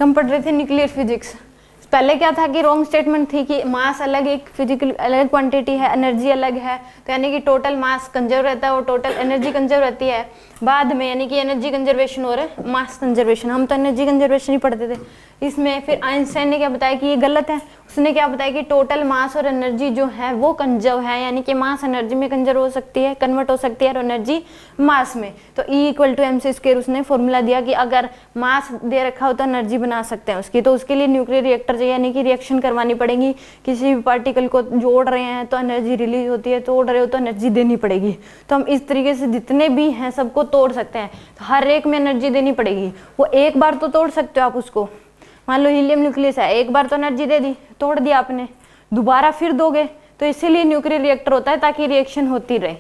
हम पढ़ रहे थे न्यूक्लियर फिजिक्स। पहले क्या था कि रॉन्ग स्टेटमेंट थी कि मास अलग एक फिजिकल अलग क्वांटिटी है, एनर्जी अलग है, तो यानी कि टोटल मास कंजर्व रहता है और टोटल एनर्जी कंजर्व रहती है। बाद में यानी कि एनर्जी कंजर्वेशन और मास कंजर्वेशन, हम तो एनर्जी कंजर्वेशन ही पढ़ते थे। इसमें फिर आइंस्टाइन ने क्या बताया कि ये गलत है। उसने क्या बताया कि टोटल मास और एनर्जी जो है वो कंजर्व है, यानी कि मास एनर्जी में कंजर्व हो सकती है, कन्वर्ट हो सकती है, और एनर्जी मास में। तो E = mc², उसने फॉर्मूला दिया कि अगर मास दे रखा हो तो एनर्जी बना सकते हैं उसकी। तो उसके लिए न्यूक्लियर रिएक्टर चाहिए, यानी कि रिएक्शन करवानी पड़ेगी। किसी भी पार्टिकल को जोड़ रहे हैं तो एनर्जी रिलीज होती है, तोड़ रहे हो तो एनर्जी देनी पड़ेगी। तो हम इस तरीके से जितने भी हैं सबको तोड़ सकते हैं, तो हर एक में एनर्जी देनी पड़ेगी। वो एक बार तो तोड़ सकते हो आप उसको, मान लो हीलियम न्यूक्लियस है, एक बार तो एनर्जी दे दी, तोड़ दिया आपने, दोबारा फिर दोगे। तो इसीलिए न्यूक्लियर रिएक्टर होता है, ताकि रिएक्शन होती रहे,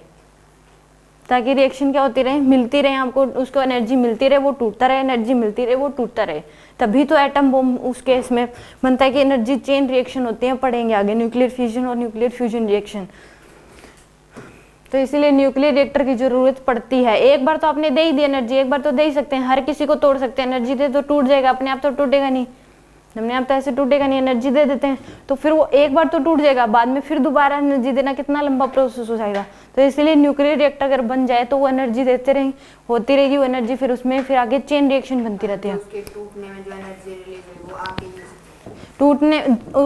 ताकि रिएक्शन क्या होती रहे, मिलती रहे आपको, उसको एनर्जी मिलती रहे, वो टूटता रहे, एनर्जी मिलती रहे, वो टूटता रहे। तभी तो एटम बम उस केस में बनता है कि एनर्जी चेन रिएक्शन होती है, पढ़ेंगे आगे न्यूक्लियर फिजन और न्यूक्लियर फ्यूजन रिएक्शन। तो इसीलिए न्यूक्लियर रिएक्टर की जरूरत पड़ती है। एक बार तो आपने दे ही दी एनर्जी, एक बार तो दे ही सकते हैं, हर किसी को तोड़ सकते हैं। एनर्जी दे तो टूट जाएगा, अपने आप तो टूटेगा नहीं, अपने आप तो ऐसे टूटेगा नहीं। एनर्जी दे देते हैं तो फिर वो एक बार तो टूट जाएगा, बाद में फिर दोबारा एनर्जी देना कितना लंबा प्रोसेस हो जाएगा। तो इसलिए न्यूक्लियर रिएक्टर अगर बन जाए तो वो एनर्जी देते रहेंगे, होती रहेगी वो एनर्जी, फिर उसमें फिर आगे चेन रिएक्शन बनती रहती है। उसके टूटने में जो एनर्जी रिलीज हुई वो आगे टूटने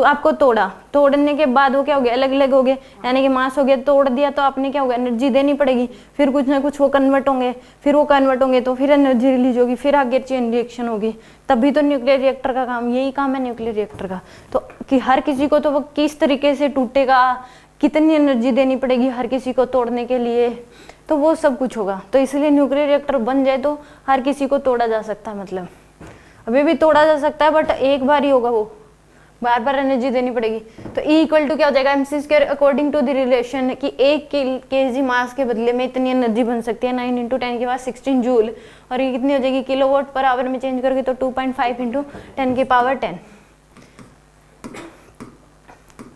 आपको तोड़ा, तोड़ने के बाद वो क्या हो गया, अलग अलग हो गए, यानी कि मास हो गया, तोड़ दिया तो आपने क्या होगा, एनर्जी देनी पड़ेगी, फिर कुछ ना कुछ वो कन्वर्ट होंगे, फिर वो कन्वर्ट होंगे तो फिर एनर्जी रिलीज होगी, फिर आगे चेन रिएक्शन होगी। तभी तो न्यूक्लियर रिएक्टर का काम, यही काम है न्यूक्लियर रिएक्टर का। तो कि हर किसी को तो वो किस तरीके से टूटेगा, कितनी एनर्जी देनी पड़ेगी हर किसी को तोड़ने के लिए, तो वो सब कुछ होगा। तो इसलिए न्यूक्लियर रिएक्टर बन जाए तो हर किसी को तोड़ा जा सकता है, मतलब अभी भी तोड़ा जा सकता है बट एक बार ही होगा, वो बार बार एनर्जी देनी पड़ेगी। तो E = क्या हो जाएगा, mc² according to the relation कि 1 kg मास के बदले में इतनी एनर्जी बन सकती है 9 × 10⁻16 जूल, और ये कितनी हो जाएगी kWh में चेंज करके तो 2.5 × 10⁻10।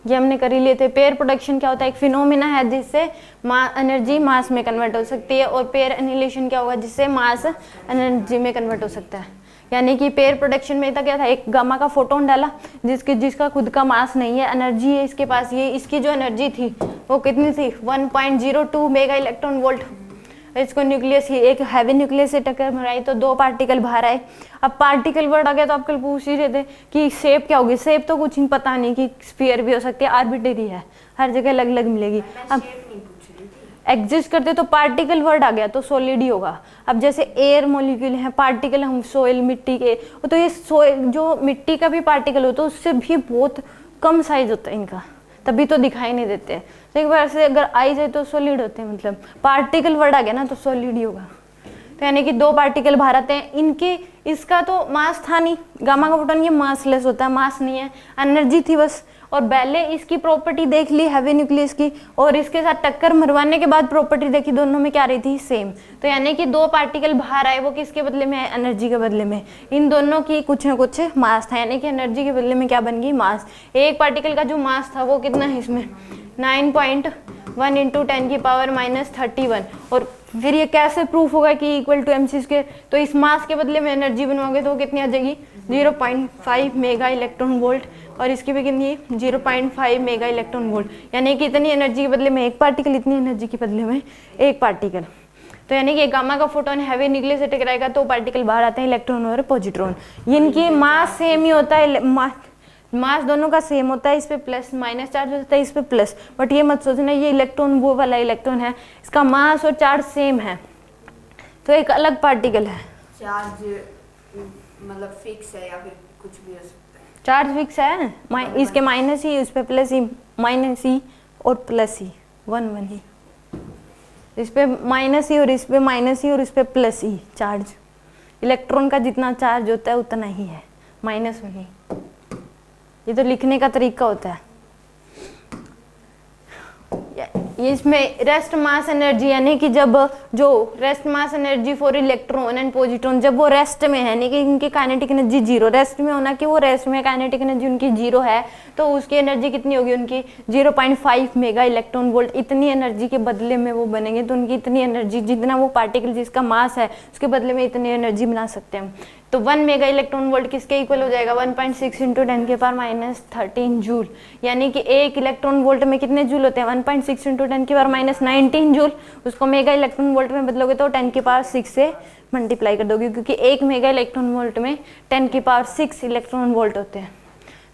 ये हमने कर ही लिए थे। पेयर प्रोडक्शन क्या होता है, एक फिनोमिना है जिससे एनर्जी मास में कन्वर्ट हो सकती है, और पेयर एनिहिलेशन क्या होगा, जिससे मास एनर्जी में कन्वर्ट हो सकता है। यानी कि पेयर प्रोडक्शन में था क्या था, एक गामा का फोटोन डाला जिसका खुद का मास नहीं है, एनर्जी है इसके पास, ये इसकी जो एनर्जी थी वो कितनी थी 1.02 मेगा इलेक्ट्रॉन वोल्ट। इसको न्यूक्लियस ही एक हैवी न्यूक्लियस से टक्कर मराई तो 2 पार्टिकल बाहर आए। अब पार्टिकल वर्ड आ गया तो आप कल पूछ ही रहे थे कि शेप क्या होगी, शेप तो कुछ पता नहीं, कि स्फीयर भी हो सकती है, आर्बिट्रेरी है, हर जगह अलग अलग मिलेगी। अब एग्जिस्ट करते तो पार्टिकल वर्ड आ गया तो सॉलिड ही होगा। अब जैसे एयर मॉलिक्यूल है, पार्टिकल हम सोइल मिट्टी के, तो ये सोइल जो मिट्टी का भी पार्टिकल होता है उससे भी बहुत कम साइज होता है इनका, तभी तो दिखाई नहीं देते। तो एक बार से अगर आई जाए तो सॉलिड होते हैं, मतलब पार्टिकल वर्ड आ गया ना तो सॉलिड ही होगा। तो यानी कि 2 पार्टिकल बाहर आते हैं, इनके इसका तो मास था नहीं, गामा का फोटोन ये मासलेस होता है, मास नहीं है, एनर्जी थी बस। और पहले इसकी प्रॉपर्टी देख ली हैवी न्यूक्लियस की, और इसके साथ टक्कर मरवाने के बाद प्रॉपर्टी देखी, दोनों में क्या रही थी, सेम। तो यानी कि 2 पार्टिकल बाहर आए, वो किसके बदले में है, एनर्जी के बदले में। इन दोनों की कुछ ना कुछ मास था, यानी कि एनर्जी के बदले में क्या बन गई, मास। एक पार्टिकल का जो मास था वो कितना है इसमें 9.1 × 10⁻31। और फिर ये कैसे प्रूफ होगा कि = mc², तो इस मास के बदले में एनर्जी बनवाओगे तो वो कितनी आ जाएगी 0.5 मेगा इलेक्ट्रॉन वोल्ट, और इसकी भी कितनी 0.5 मेगा इलेक्ट्रॉन वोल्ट, यानी कि इतनी एनर्जी के बदले में एक पार्टिकल, इतनी एनर्जी के बदले में एक पार्टिकल। तो यानी कि गामा का फोटोन हैवी न्यूक्लियस से टकराएगा तो पार्टिकल बाहर आते हैं, इलेक्ट्रॉन और पॉजिट्रॉन। इनकी मास सेम ही होता है, मास दोनों का सेम होता है, इस पे प्लस माइनस चार्ज होता है, इस पे प्लस। बट ये मत सोचना ये इलेक्ट्रॉन वो वाला इलेक्ट्रॉन है, इसका मास और चार्ज सेम है, तो एक अलग पार्टिकल है। चार्ज मतलब फिक्स है या फिर कुछ भी हो सकता है, चार्ज फिक्स है, इसके माइनस ही, उस पे प्लस ही, माइनस ही और प्लस ही, 1 1 ही, इस पे माइनस ही और इस पे माइनस ही और इस पे प्लस ही। चार्ज इलेक्ट्रॉन का जितना चार्ज होता है उतना ही है, -1 ही। ये तो लिखने का तरीका होता है। इसमें रेस्ट मास एनर्जी, यानी कि जब जो rest mass energy for electron and positron, जब वो रेस्ट में है, यानी कि इनकी काइनेटिक एनर्जी 0, रेस्ट में होना कि वो रेस्ट में काइनेटिक एनर्जी उनकी 0 है, तो उसकी एनर्जी कितनी होगी उनकी 0.5 मेगा इलेक्ट्रॉन वोल्ट। इतनी एनर्जी के बदले में वो बनेंगे, तो उनकी इतनी एनर्जी, जितना वो पार्टिकल जिसका मास है उसके बदले में इतनी एनर्जी बना सकते हैं। तो 1 मेगा इलेक्ट्रॉन वोल्ट किसके इक्वल हो जाएगा, 1.6 इंटू 10⁻13 जूल। यानी कि एक इलेक्ट्रॉन वोल्ट में कितने जूल होते हैं, 1.6 इंटू 10⁻19 जूल। उसको मेगा इलेक्ट्रॉन वोल्ट में बदलोगे तो 10⁻6 से मल्टीप्लाई कर दोगे, क्योंकि एक मेगा इलेक्ट्रॉन वोल्ट में 10⁻6 इलेक्ट्रॉन वोल्ट होते हैं।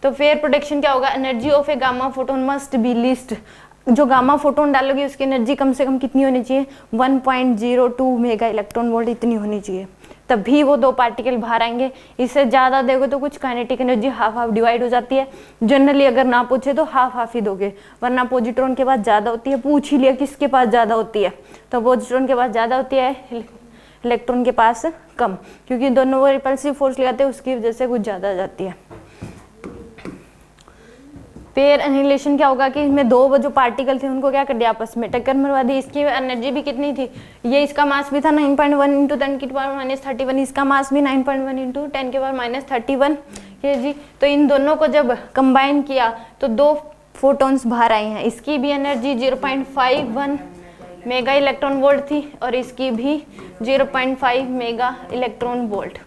तो फेयर प्रोडक्शन क्या होगा, energy of A gamma photon must be least, जो गामा फोटोन डालोगे उसकी एनर्जी कम से कम कितनी होनी चाहिए, 1.02 मेगा इलेक्ट्रॉन वोल्ट इतनी होनी चाहिए, तभी वो दो पार्टिकल बाहर आएंगे। इससे ज़्यादा दोगे तो कुछ kinetic energy half half divide हो जाती है। जनरली अगर ना पूछे तो हाफ हाफ ही दोगे, वरना पॉजिट्रॉन के पास ज़्यादा होती है। पूछ ही लिया किसके पास ज़्यादा होती है, तो पॉजिट्रॉन के पास ज़्यादा होती है, इलेक्ट्रॉन के पास कम, क्योंकि दोनों वो रिपल्सिव फोर्स लगाते हैं, उसकी वजह से कुछ ज़्यादा आ जाती है। पेयर एनिहिलेशन क्या होगा कि इसमें दो जो पार्टिकल थे उनको क्या कर दिया, आपस में टक्कर मरवा दी। इसकी एनर्जी भी कितनी थी, ये इसका मास भी था 9.1 इंटू 10⁻31, इसका मास भी 9.1 इंटू 10⁻31 kg। तो इन दोनों को जब कंबाइन किया तो दो फोटॉन्स बाहर आए हैं। इसकी भी एनर्जी 0.51 मेगा इलेक्ट्रॉन वोल्ट थी और इसकी भी 0.5 मेगा इलेक्ट्रॉन वोल्ट।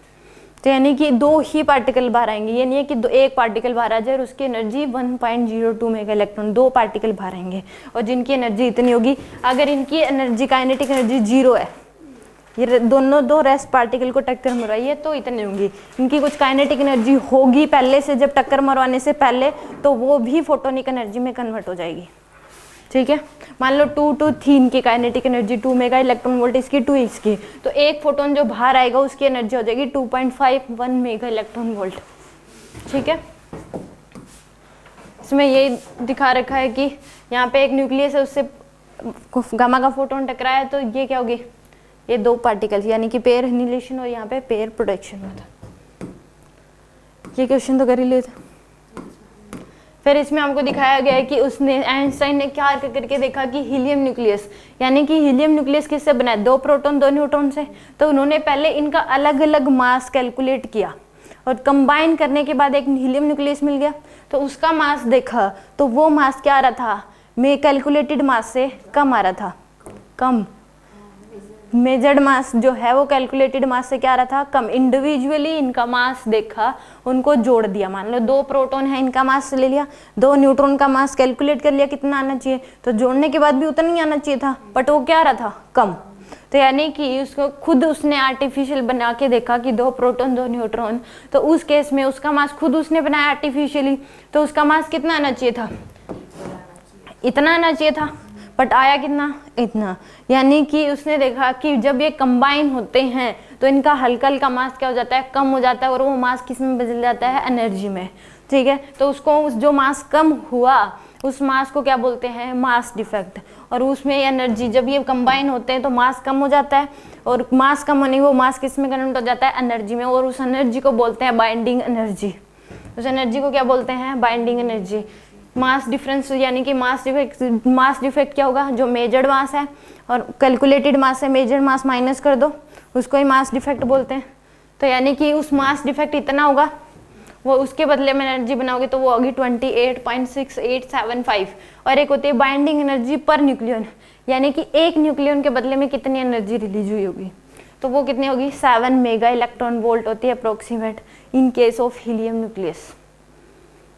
तो यानी कि दो ही पार्टिकल बाहर आएंगे, ये नहीं है कि एक पार्टिकल बाहर आ जाए और उसकी एनर्जी 1.02 मेगा इलेक्ट्रॉन, दो पार्टिकल बाहर आएंगे और जिनकी एनर्जी इतनी होगी। अगर इनकी एनर्जी काइनेटिक एनर्जी 0 है, ये दोनों दो रेस्ट पार्टिकल को टक्कर मरवाइए तो इतनी होंगी। इनकी कुछ काइनेटिक एनर्जी होगी पहले से, जब टक्कर मरवाने से पहले, तो वो भी फोटोनिक एनर्जी में कन्वर्ट हो जाएगी। ठीक है, मान लो 2 थी इनकी kinetic energy, 2 mega electron volt इसकी, 2 इसकी, तो एक फोटोन जो बाहर आएगा उसकी एनर्जी हो जाएगी 2.51 मेगा इलेक्ट्रॉन वोल्ट। ठीक है, इसमें ये दिखा रखा है कि यहाँ पे एक न्यूक्लियस है, उससे गामा का फोटोन टकराया, तो ये क्या होगी, ये दो पार्टिकल्स, यानी कि पेयर एनिहिलेशन और यहाँ पे पेयर प्रोडक्शन होता। ये क्वेश्चन तो कर ही लिए थे। फिर इसमें हमको दिखाया गया है कि उसने आइंस्टाइन ने क्या करके देखा कि हीलियम न्यूक्लियस, यानी कि हीलियम न्यूक्लियस किससे बना है, 2 प्रोटॉन 2 न्यूट्रॉन से। तो उन्होंने पहले इनका अलग अलग मास कैलकुलेट किया और कंबाइन करने के बाद एक हीलियम न्यूक्लियस मिल गया। तो उसका मास देखा तो वो मास क्या आ रहा था, में कैलकुलेटेड मास से कम आ रहा था, कम। मेजर्ड मास जो है वो कैलकुलेटेड मास से क्या आ रहा था, कम। इंडिविजुअली इनका मास देखा, उनको जोड़ दिया। मान लो 2 प्रोटॉन है, इनका मास ले लिया, 2 न्यूट्रॉन का मास कैलकुलेट कर लिया कितना आना चाहिए, तो जोड़ने के बाद भी उतना ही आना चाहिए था, बट वो क्या आ रहा था, कम। तो यानी कि उसको खुद उसने आर्टिफिशियल बना के देखा कि 2 प्रोटॉन 2 न्यूट्रॉन, तो उस केस में उसका मास खुद उसने बनाया आर्टिफिशियली, तो उसका मास कितना आना चाहिए था, इतना आना चाहिए था, बट आया कितना, इतना। यानी कि उसने देखा कि जब ये कंबाइन होते हैं तो इनका हल्का हल्का मास क्या हो जाता है, कम हो जाता है, और वो मास किस में बदल जाता है, एनर्जी में। ठीक है, तो उसको जो मास कम हुआ उस मास को क्या बोलते हैं, मास डिफेक्ट। और उसमें एनर्जी, जब ये कंबाइन होते हैं तो मास कम हो जाता है, और मास कम होने वो मास किस में कन्वर्ट हो जाता है, एनर्जी में, और उस एनर्जी को बोलते हैं बाइंडिंग एनर्जी। उस एनर्जी को क्या बोलते हैं, बाइंडिंग एनर्जी। मास डिफरेंस यानी कि मास डिफेक्ट क्या होगा, जो मेजर्ड मास है और कैलकुलेटेड मास है, मेजर्ड मास माइनस कर दो, उसको ही मास डिफेक्ट बोलते हैं। तो यानी कि उस मास डिफेक्ट इतना होगा, वो उसके बदले में एनर्जी बनाओगे तो वो होगी 28.6875। और एक होती है बाइंडिंग एनर्जी पर न्यूक्लियन, यानी कि एक न्यूक्लियन के बदले में कितनी एनर्जी रिलीज हुई होगी, तो वो कितनी होगी, 7 मेगा इलेक्ट्रॉन वोल्ट होती है approximate in case of helium nucleus.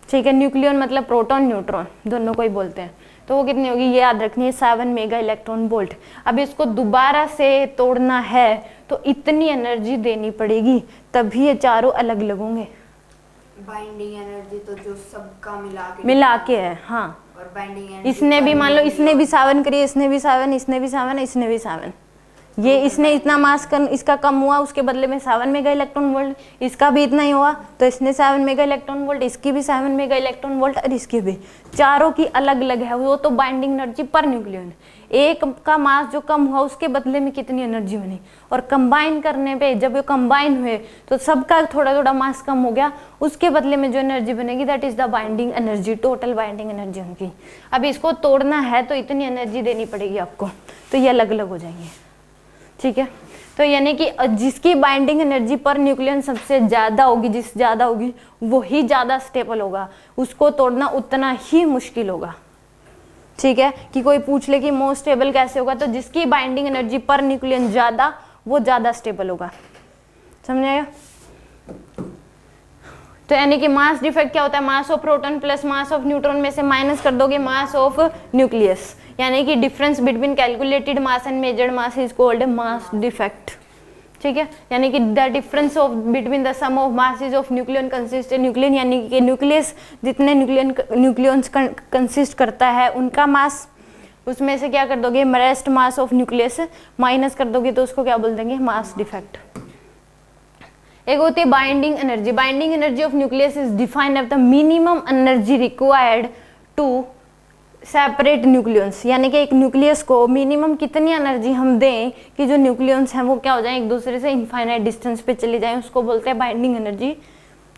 ठीक है, न्यूक्लियन मतलब प्रोटॉन न्यूट्रॉन दोनों को ही बोलते हैं, तो वो कितनी होगी, ये याद रखनी है, 7 मेगा इलेक्ट्रॉन वोल्ट। अब इसको दोबारा से तोड़ना है तो इतनी एनर्जी देनी पड़ेगी, तभी ये चारों अलग अलग होंगे। बाइंडिंग एनर्जी तो जो सबका मिला के है, हाँ। और बाइंडिंग एनर्जी इसने भी मान लो इसने भी 7 करी, इसने भी 7, इसने भी 7, इसने भी 7, ये इसने इतना मास इसका कम हुआ, उसके बदले में 7 मेगा इलेक्ट्रॉन वोल्ट, इसका भी इतना ही हुआ तो इसने 7 मेगा इलेक्ट्रॉन वोल्ट, इसकी भी 7 मेगा इलेक्ट्रॉन वोल्ट, और इसकी भी। चारों की अलग अलग है, वो तो बाइंडिंग एनर्जी पर न्यूक्लियन। एक का मास जो कम हुआ उसके बदले में कितनी एनर्जी बनी, और कंबाइन करने पे जब ये कंबाइन हुए तो सबका थोड़ा थोड़ा मास कम हो गया, उसके बदले में जो एनर्जी बनेगी that is the binding energy, total binding energy उनकी। अब इसको तोड़ना है तो इतनी एनर्जी देनी पड़ेगी आपको, तो ये अलग अलग हो जाएंगे। ठीक है, तो यानी कि जिसकी बाइंडिंग एनर्जी पर न्यूक्लियन सबसे ज़्यादा होगी, जिस ज़्यादा होगी वो ही ज़्यादा स्टेबल होगा, उसको तोड़ना उतना ही मुश्किल होगा। ठीक है, कि कोई पूछ ले कि मोस्ट स्टेबल कैसे होगा, तो जिसकी बाइंडिंग एनर्जी पर न्यूक्लियन ज़्यादा वो ज़्यादा स्टेबल होगा। समझ आया? तो यानी कि मास डिफेक्ट क्या होता है, mass of proton plus mass of neutron में से माइनस कर दोगे मास ऑफ न्यूक्लियस, यानी कि difference between calculated mass and measured mass is called mass defect. ठीक है, यानी कि the difference of between the sum of masses of nucleon consist nucleon, यानी कि न्यूक्लियस जितने न्यूक्लियंस कंसिस्ट करता है उनका मास, उसमें से क्या कर दोगे rest mass of nucleus minus कर दोगे तो उसको क्या बोल देंगे मास डिफेक्ट। एक होती है binding energy. Binding energy of nucleus is defined as the minimum energy required to separate nucleons, यानी कि एक न्यूक्लियस को मिनिमम कितनी एनर्जी हम दें कि जो न्यूक्लियंस हैं वो क्या हो जाए एक दूसरे से इनफाइनाइट डिस्टेंस पे चले जाएं, उसको बोलते हैं बाइंडिंग एनर्जी।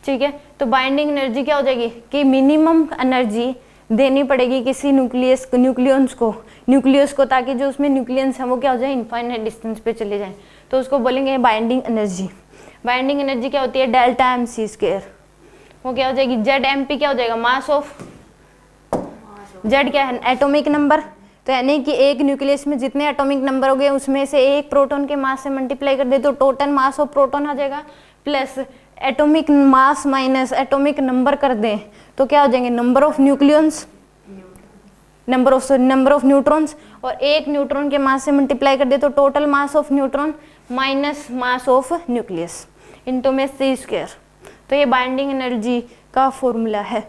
ठीक है, तो बाइंडिंग एनर्जी क्या हो जाएगी कि मिनिमम एनर्जी देनी पड़ेगी किसी न्यूक्लियस को ताकि जो उसमें न्यूक्लियंस हैं वो क्या हो जाए इनफाइनाइट डिस्टेंस पे चले जाएं, तो उसको बोलेंगे बाइंडिंग एनर्जी। बाइंडिंग एनर्जी क्या होती है डेल्टा एम सी स्क्वायर, वो क्या हो जाएगी जेड एम पी क्या हो जाएगा मास ऑफ जेड क्या है एटॉमिक नंबर, तो यानी कि एक न्यूक्लियस में जितने एटॉमिक नंबर हो गए उसमें से एक प्रोटॉन के मास से मल्टीप्लाई कर दे तो टोटल मास ऑफ प्रोटॉन आ जाएगा, plus atomic mass minus atomic number कर दें तो क्या हो जाएंगे number of nucleons, number of neutrons, और एक न्यूट्रॉन के मास से मल्टीप्लाई कर दे तो total mass of neutron minus mass of nucleus into में सी स्क्वायर। तो ये बाइंडिंग एनर्जी का फॉर्मूला है।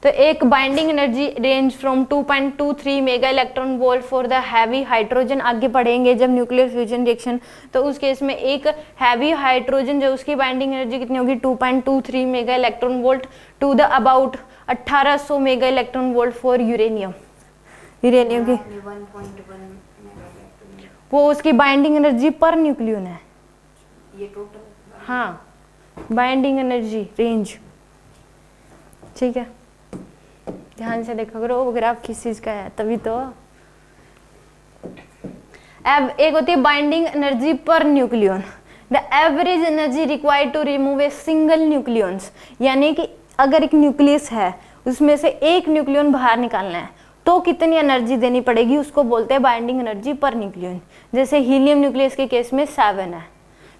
तो एक binding energy range from 2.23 mega electron volt for the heavy hydrogen, आगे पढ़ेंगे जब न्यूक्लियर फ्यूजन रिएक्शन, तो उस केस में एक हैवी हाइड्रोजन जो उसकी बाइंडिंग एनर्जी कितनी होगी 2.23 mega electron volt to the about 1800 mega electron volt for uranium. Uranium की 1.1 वो उसकी बाइंडिंग एनर्जी पर न्यूक्लियन है, ये टोटल हाँ बाइंडिंग एनर्जी रेंज। ठीक है, ध्यान से देखा करो वो ग्राफ किस चीज का है तभी तो। अब एक होती है binding energy per nucleon, the average energy required to remove a single nucleons, यानी कि अगर एक न्यूक्लियस है उसमें से एक न्यूक्लियन बाहर निकालना है तो कितनी एनर्जी देनी पड़ेगी उसको बोलते हैं बाइंडिंग एनर्जी पर न्यूक्लियन। जैसे हीलियम न्यूक्लियस के केस में 7 है,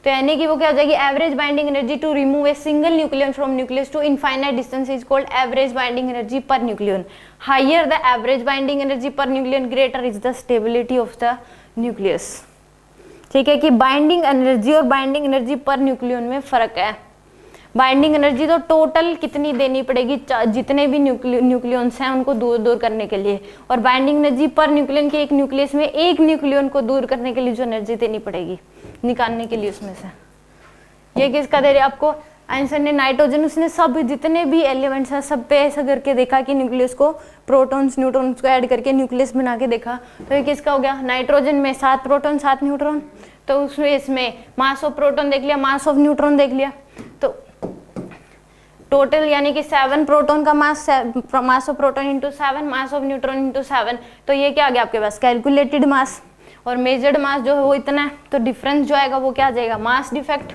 तो यानी कि वो क्या हो जाएगी average binding energy to remove a single nucleon from nucleus to infinite distance is called average binding energy per nucleon. Higher the average binding energy per nucleon greater is the stability of the nucleus. ठीक है कि binding energy और binding energy per nucleon में फर्क है। Binding energy तो total कितनी देनी पड़ेगी जितने भी न्यूक्लियंस हैं उनको दूर दूर करने के लिए, और बाइंडिंग एनर्जी पर न्यूक्लियन के एक न्यूक्लियस में एक न्यूक्लियन को दूर करने के लिए जो एनर्जी देनी पड़ेगी निकालने के लिए उसमें से। ये किसका दे रहे आपको आइंस्टाइन ने नाइट्रोजन, उसने सब जितने भी एलिमेंट्स हैं सब पे ऐसा करके देखा कि न्यूक्लियस को प्रोटॉन्स न्यूट्रॉन्स को ऐड करके न्यूक्लियस बना के देखा, तो ये किसका हो गया नाइट्रोजन में 7 प्रोटॉन 7 न्यूट्रॉन, तो उसमें इसमें मास ऑफ प्रोटॉन देख लिया मास ऑफ न्यूट्रॉन देख लिया, तो टोटल यानी कि 7 प्रोटॉन का mass of proton into 7 mass of neutron into 7, तो ये क्या आ गया आपके पास कैलकुलेटेड मास, और मेजर्ड मास जो है वो इतना है, तो डिफरेंस जो आएगा वो क्या आ जाएगा मास डिफेक्ट।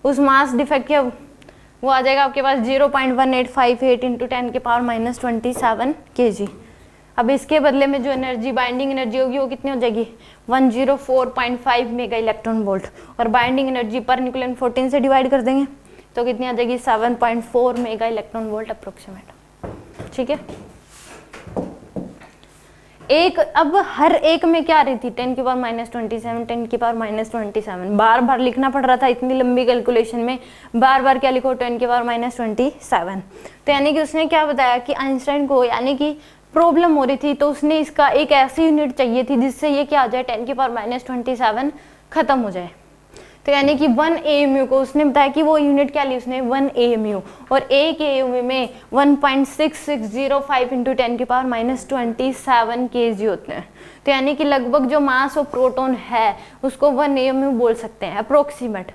उस मास डिफेक्ट के वो आ जाएगा आपके पास 0.1858 इंटू 10 के पावर -27 kg। अब इसके बदले में जो एनर्जी बाइंडिंग एनर्जी होगी वो कितनी हो जाएगी 104.5 मेगा इलेक्ट्रॉन वोल्ट, और बाइंडिंग एनर्जी पर न्यूक्लियन 14 से डिवाइड कर देंगे तो कितनी आ जाएगी 7.4 मेगा इलेक्ट्रॉन वोल्ट अप्रोक्सीमेट। ठीक है, एक अब हर एक में क्या आ रही थी 10 की पावर -27 10 की पावर -27, बार बार लिखना पड़ रहा था इतनी लंबी कैलकुलेशन में, बार बार क्या लिखो 10 की पावर -27। तो यानी कि उसने क्या बताया कि आइंस्टाइन को यानी कि प्रॉब्लम हो रही थी, तो उसने इसका एक ऐसी यूनिट चाहिए थी जिससे ये क्या आ जाए 10 की पावर -27 खत्म हो जाए। तो यानी कि 1 AMU को उसने बताया कि वो यूनिट क्या ली उसने 1 AMU, और एक AMU में 1.6605 इंटू 10 की पावर -27 kg होते हैं। तो यानी कि लगभग जो मास ऑफ प्रोटॉन है उसको 1 AMU बोल सकते हैं, अप्रोक्सीमेट,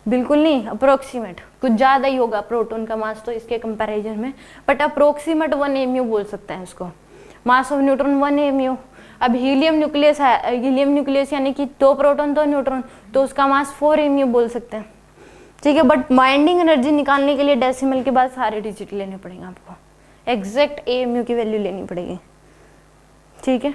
बिल्कुल नहीं अप्रोक्सीमेट, कुछ ज़्यादा ही होगा प्रोटॉन का मास तो इसके कंपैरिजन में, बट अप्रोक्सीमेट 1 AMU बोल सकते हैं उसको। Mass of neutron 1 AMU। अब हीलियम न्यूक्लियस है, हीलियम न्यूक्लियस यानी कि 2 प्रोटॉन 2 न्यूट्रॉन, तो उसका मास 4 AMU बोल सकते हैं। ठीक है, बट बाइंडिंग एनर्जी निकालने के लिए डेसिमल के बाद सारे डिजिट लेने पड़ेंगे आपको, एग्जैक्ट AMU की वैल्यू लेनी पड़ेगी। ठीक है,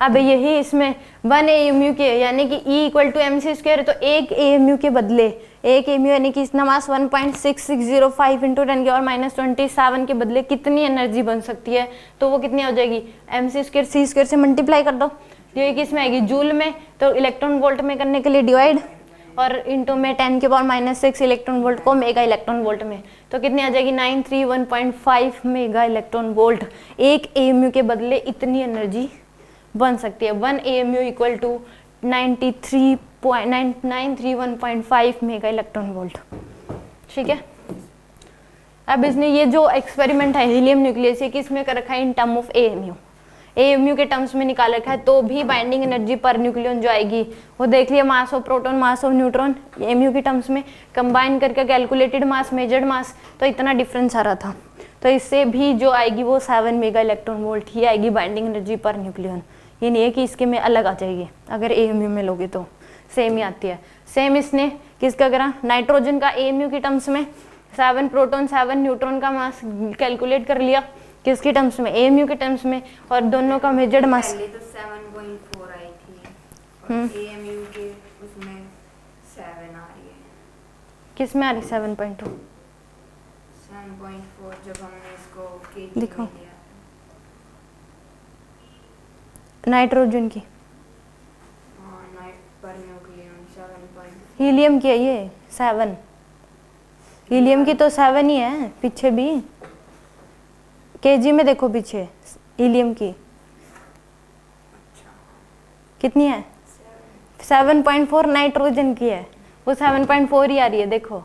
अब यही इसमें 1 AMU के यानी कि E = mc², तो एक AMU के बदले एक एमयू यानी कि इसका मास 1.6605 इंटू 10⁻27 के बदले कितनी एनर्जी बन सकती है, तो वो कितनी हो जाएगी, mc²c² से मल्टीप्लाई कर दो, ये किस में आएगी, जूल में, तो इलेक्ट्रॉन वोल्ट में करने के लिए डिवाइड, और इंटू में 10⁻⁻6 इलेक्ट्रॉन वोल्ट को मेगा इलेक्ट्रॉन वोल्ट में, तो कितनी आ जाएगी 931.5 मेगा इलेक्ट्रॉन वोल्ट। एक एएमयू के बदले इतनी एनर्जी बन सकती है। 1 AMU equal to 931.5 mega electron volt. ठीक है, अब इसने ये जो एक्सपेरिमेंट है हीलियम न्यूक्लियस, ये किस में कर रखा है, in term of AMU, AMU के टर्म्स में निकाल रखा है, तो भी बाइंडिंग एनर्जी पर न्यूक्लियन जो आएगी वो देख लिया, mass of proton, mass of neutron, AMU के टर्म्स में कंबाइन करके कैलकुलेटेड मास, मेजर्ड मास, तो इतना डिफरेंस आ रहा था, तो इससे भी जो आएगी वो 7 मेगा इलेक्ट्रॉन वोल्ट ही आएगी बाइंडिंग एनर्जी पर न्यूक्लियन। ये नहीं है कि इसके में अलग आ जाएगी, अगर एएमयू में लोगे तो सेम ही आती है। सेम इसने किसका करा, नाइट्रोजन का एएमयू की टर्म्स में 7 प्रोटॉन 7 न्यूट्रॉन का मास कैलकुलेट कर लिया, किसके टर्म्स में, एएमयू के टर्म्स में, और दोनों का मेजर्ड मास। पहले तो 7.4 आई थी और एएमयू के उसमें 7 आ रही है। किस में आ रही 7.2? 7.4 जब हमने इसको केजी दिखाओ। में लिया नाइट्रोजन की, हाँ, नाइट पर न्यूक्लियन 7. हीलियम की है ये 7, हीलियम की तो 7 ही है, पीछे भी केजी में देखो, पीछे हीलियम की कितनी है, 7.4 नाइट्रोजन की है, वो 7.4 ही आ रही है, देखो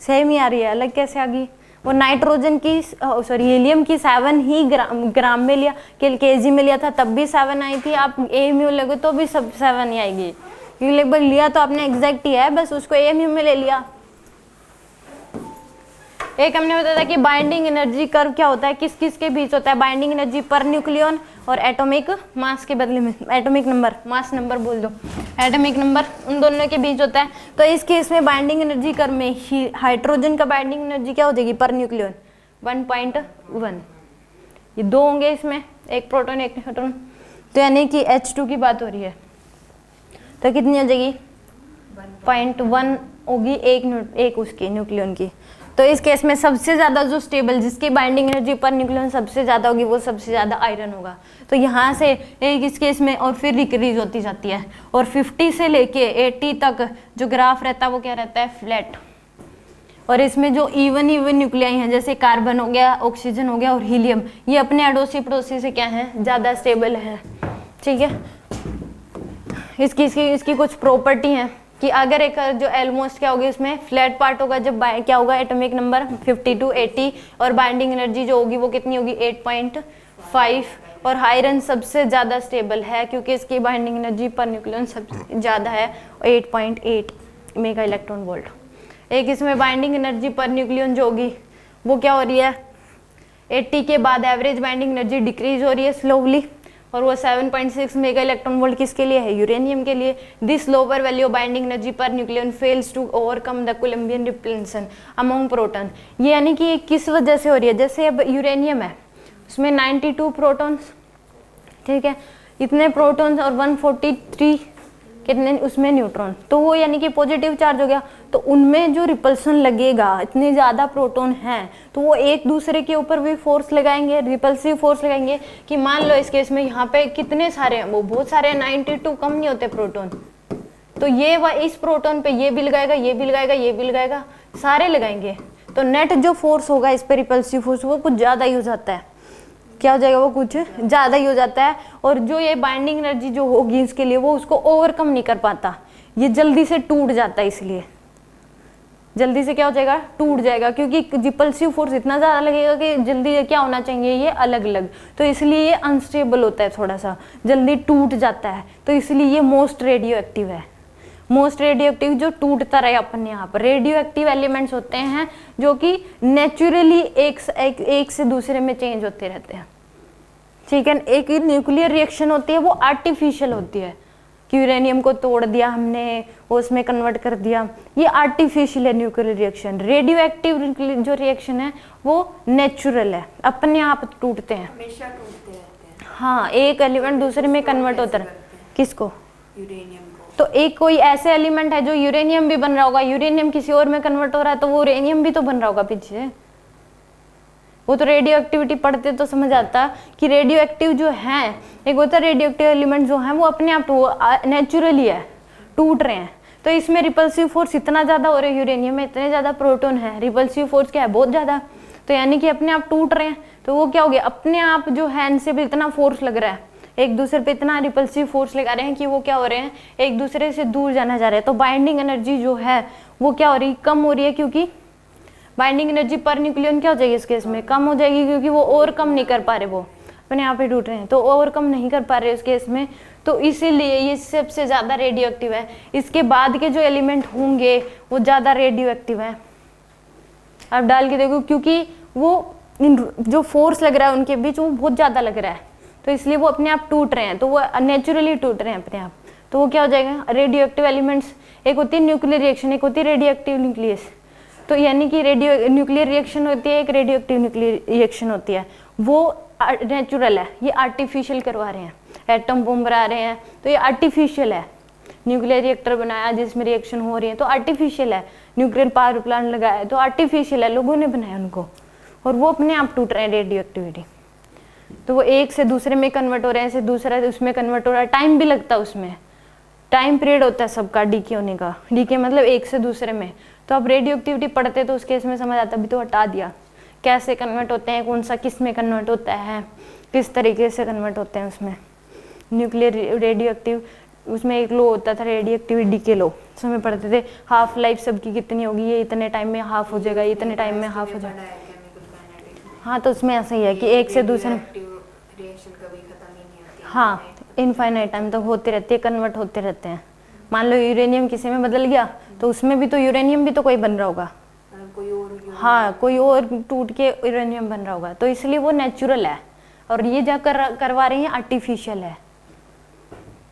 सेम ही आ रही है, अलग कैसे आ गई, वो नाइट्रोजन की सॉरी हीलियम की 7 ही ग्राम में लिया, केजी में लिया था तब भी 7 आई थी, आप एएमयू लोगे तो भी सब 7 ही आएगी, क्योंकि लगभग लिया तो आपने एग्जैक्ट ही है, बस उसको एएमयू में ले लिया। एक हमने बताया था कि बाइंडिंग एनर्जी कर्व क्या होता है, किस किस के बीच होता है, बाइंडिंग एनर्जी पर न्यूक्लियन और एटॉमिक मास के बदले में एटॉमिक नंबर, मास नंबर बोल दो, एटॉमिक नंबर, उन दोनों के बीच होता है। तो इस केस में बाइंडिंग एनर्जी कर्व में हाइड्रोजन का बाइंडिंग एनर्जी क्या हो जाएगी पर न्यूक्लियन 1.1, ये 2 होंगे इसमें, एक प्रोटॉन एक न्यूट्रॉन, तो यानी कि H2 की बात हो रही है, तो कितनी हो जाएगी 0.1 होगी एक उसकी न्यूक्लियन की। तो इस केस में सबसे ज़्यादा जो स्टेबल, जिसकी बाइंडिंग एनर्जी पर न्यूक्लियन सबसे ज़्यादा होगी, वो सबसे ज़्यादा आयरन होगा। तो यहाँ से एक इस केस में और फिर डिक्रीज होती जाती है, और 50 से लेके 80 तक जो ग्राफ रहता है वो क्या रहता है, फ्लैट। और इसमें जो इवन न्यूक्लियाई हैं, जैसे कार्बन हो गया, ऑक्सीजन हो गया और हीलियम, ये अपने अड़ोसी पड़ोसी से क्या है, ज़्यादा स्टेबल है। ठीक है, इसकी कुछ प्रॉपर्टी हैं कि अगर एक जो ऑलमोस्ट क्या होगी, उसमें फ्लैट पार्ट होगा, जब क्या होगा एटॉमिक नंबर 50 to 80, और बाइंडिंग एनर्जी जो होगी वो कितनी होगी 8.5, और आयरन सबसे ज़्यादा स्टेबल है क्योंकि इसकी बाइंडिंग एनर्जी पर न्यूक्लियन सबसे ज़्यादा है 8.8 मेगा इलेक्ट्रॉन वोल्ट। एक इसमें बाइंडिंग एनर्जी पर न्यूक्लियन जो होगी वो क्या हो रही है, 80 के बाद एवरेज बाइंडिंग एनर्जी डिक्रीज हो रही है स्लोवली, और वो 7.6 मेगा इलेक्ट्रॉन वोल्ट किसके लिए है, यूरेनियम के लिए। This lower value of binding energy per nucleon fails to overcome the coulombian repulsion among proton. ये यानी कि किस वजह से हो रही है, जैसे अब यूरेनियम है उसमें 92 प्रोटॉन्स, ठीक है, इतने प्रोटॉन्स और 143 कितने उसमें न्यूट्रॉन, तो वो यानी कि पॉजिटिव चार्ज हो गया, तो उनमें जो रिपल्सन लगेगा, इतने ज़्यादा प्रोटॉन हैं तो वो एक दूसरे के ऊपर भी फोर्स लगाएंगे, रिपल्सिव फोर्स लगाएंगे। कि मान लो इस केस में यहाँ पे कितने सारे हैं, वो बहुत सारे 92, कम नहीं होते प्रोटॉन, तो ये इस प्रोटॉन पे ये भी लगाएगा, ये भी लगाएगा, ये भी लगाएगा, सारे लगाएंगे, तो नेट जो फोर्स होगा इस पर रिपल्सिव फोर्स वो कुछ ज़्यादा ही हो जाता है। क्या हो जाएगा, वो कुछ ज़्यादा ही हो जाता है, और जो ये बाइंडिंग एनर्जी जो होगी इसके लिए वो उसको ओवरकम नहीं कर पाता, ये जल्दी से टूट जाता है, इसलिए जल्दी से क्या हो जाएगा, टूट जाएगा, क्योंकि रिपल्सिव फोर्स इतना ज़्यादा लगेगा कि जल्दी क्या होना चाहिए, ये अलग अलग, तो इसलिए ये अनस्टेबल होता है, थोड़ा सा जल्दी टूट जाता है, तो इसलिए ये मोस्ट रेडियो एक्टिव है। मोस्ट रेडियो एक्टिव जो टूटता रहे अपने आप। रेडियो एक्टिव एलिमेंट्स होते हैं जो कि नेचुरली एक से दूसरे में चेंज होते रहते हैं। ठीक है, एक न्यूक्लियर रिएक्शन होती है वो आर्टिफिशियल होती है, कि यूरेनियम को तोड़ दिया हमने, उसमें कन्वर्ट कर दिया, ये आर्टिफिशियल है न्यूक्लियर रिएक्शन। रेडियो एक्टिव जो रिएक्शन है वो नेचुरल है, अपने आप टूटते हैं, हमेशा टूटते रहते हैं। हाँ, एक एलिमेंट दूसरे में कन्वर्ट होता है। किसको, यूरेनियम को। तो एक कोई ऐसे एलिमेंट है जो यूरेनियम भी बन रहा होगा, यूरेनियम किसी और में कन्वर्ट हो रहा है तो वो यूरेनियम भी तो बन रहा होगा पीछे। वो तो रेडियो एक्टिविटी पढ़ते तो समझ आता कि रेडियो एक्टिव जो है, एक होता है रेडियो एक्टिव एलिमेंट जो है वो अपने आप नेचुरली है, टूट रहे हैं। तो इसमें रिपल्सिव फोर्स इतना ज़्यादा हो रहा है, यूरेनियम में इतने ज़्यादा प्रोटॉन है, रिपल्सिव फोर्स क्या है, बहुत ज़्यादा। तो यानी कि अपने आप टूट रहे हैं, तो वो क्या हो गया, अपने आप जो है इनसे भी इतना फोर्स लग रहा है, एक दूसरे पे इतना रिपल्सिव फोर्स लगा रहे हैं कि वो क्या हो रहे हैं, एक दूसरे से दूर जाना जा रहे हैं। तो बाइंडिंग एनर्जी जो है वो क्या हो रही है, कम हो रही है, क्योंकि बाइंडिंग एनर्जी पर न्यूक्लियन क्या हो जाएगी इस केस में, कम हो जाएगी, क्योंकि वो और कम नहीं कर पा रहे, वो अपने आप ही टूट रहे हैं, तो और कम नहीं कर पा रहे इस केस में। तो इसीलिए ये सबसे ज़्यादा रेडियो एक्टिव है। इसके बाद के जो एलिमेंट होंगे वो ज़्यादा रेडियो एक्टिव है। अब डाल के देखो, क्योंकि वो जो फोर्स लग रहा है उनके बीच वो बहुत ज़्यादा लग रहा है, तो इसलिए वो अपने आप टूट रहे हैं, तो वो नेचुरली टूट रहे हैं अपने आप। तो वो क्या हो जाएगा, रेडियो एक्टिव एलिमेंट्स, एक होती है न्यूक्लियर रिएक्शन, एक होती है रेडियो एक्टिव न्यूक्लियस। तो यानी कि रेडियो न्यूक्लियर रिएक्शन होती है, एक रेडियो एक्टिव न्यूक्लियर रिएक्शन होती है, वो नेचुरल है, ये आर्टिफिशियल करवा रहे हैं, एटम बम बना रहे हैं, तो ये आर्टिफिशियल है। न्यूक्लियर रिएक्टर बनाया जिसमें रिएक्शन हो रही है तो आर्टिफिशियल है, न्यूक्लियर पावर प्लांट लगाया तो आर्टिफिशियल है, लोगों ने बनाया उनको, और वो अपने आप टूट रहे हैं रेडियो एक्टिविटी। तो वो एक से दूसरे में कन्वर्ट हो रहे हैं, से दूसरा उसमें कन्वर्ट हो रहा है, टाइम भी लगता है उसमें, टाइम पीरियड होता है सबका डीके होने का, डीके मतलब एक से दूसरे में। तो अब रेडियो एक्टिविटी पढ़ते तो उस केस में समझ आता, अभी तो हटा दिया, कैसे कन्वर्ट होते हैं, कौन सा किस में कन्वर्ट होता है, किस तरीके से कन्वर्ट होते हैं उसमें। न्यूक्लियर रेडियो एक्टिव, उसमें एक लो होता था रेडियो एक्टिविटी डीके लो, उसमें पढ़ते थे हाफ लाइफ सबकी कितनी होगी, ये इतने टाइम में हाफ हो जाएगा, ये इतने टाइम में हाफ हो जाएगा। हाँ, तो उसमें ऐसा ही है कि एक से दूसरे, हाँ इनफाइनाइट टाइम तक होते रहती है, कन्वर्ट होते रहते हैं। मान लो यूरेनियम किसी में बदल गया तो उसमें भी तो यूरेनियम भी तो कोई बन रहा होगा, हाँ कोई और टूट के यूरेनियम बन रहा होगा, तो इसलिए वो नेचुरल है, और ये जो करवा रही है आर्टिफिशियल है।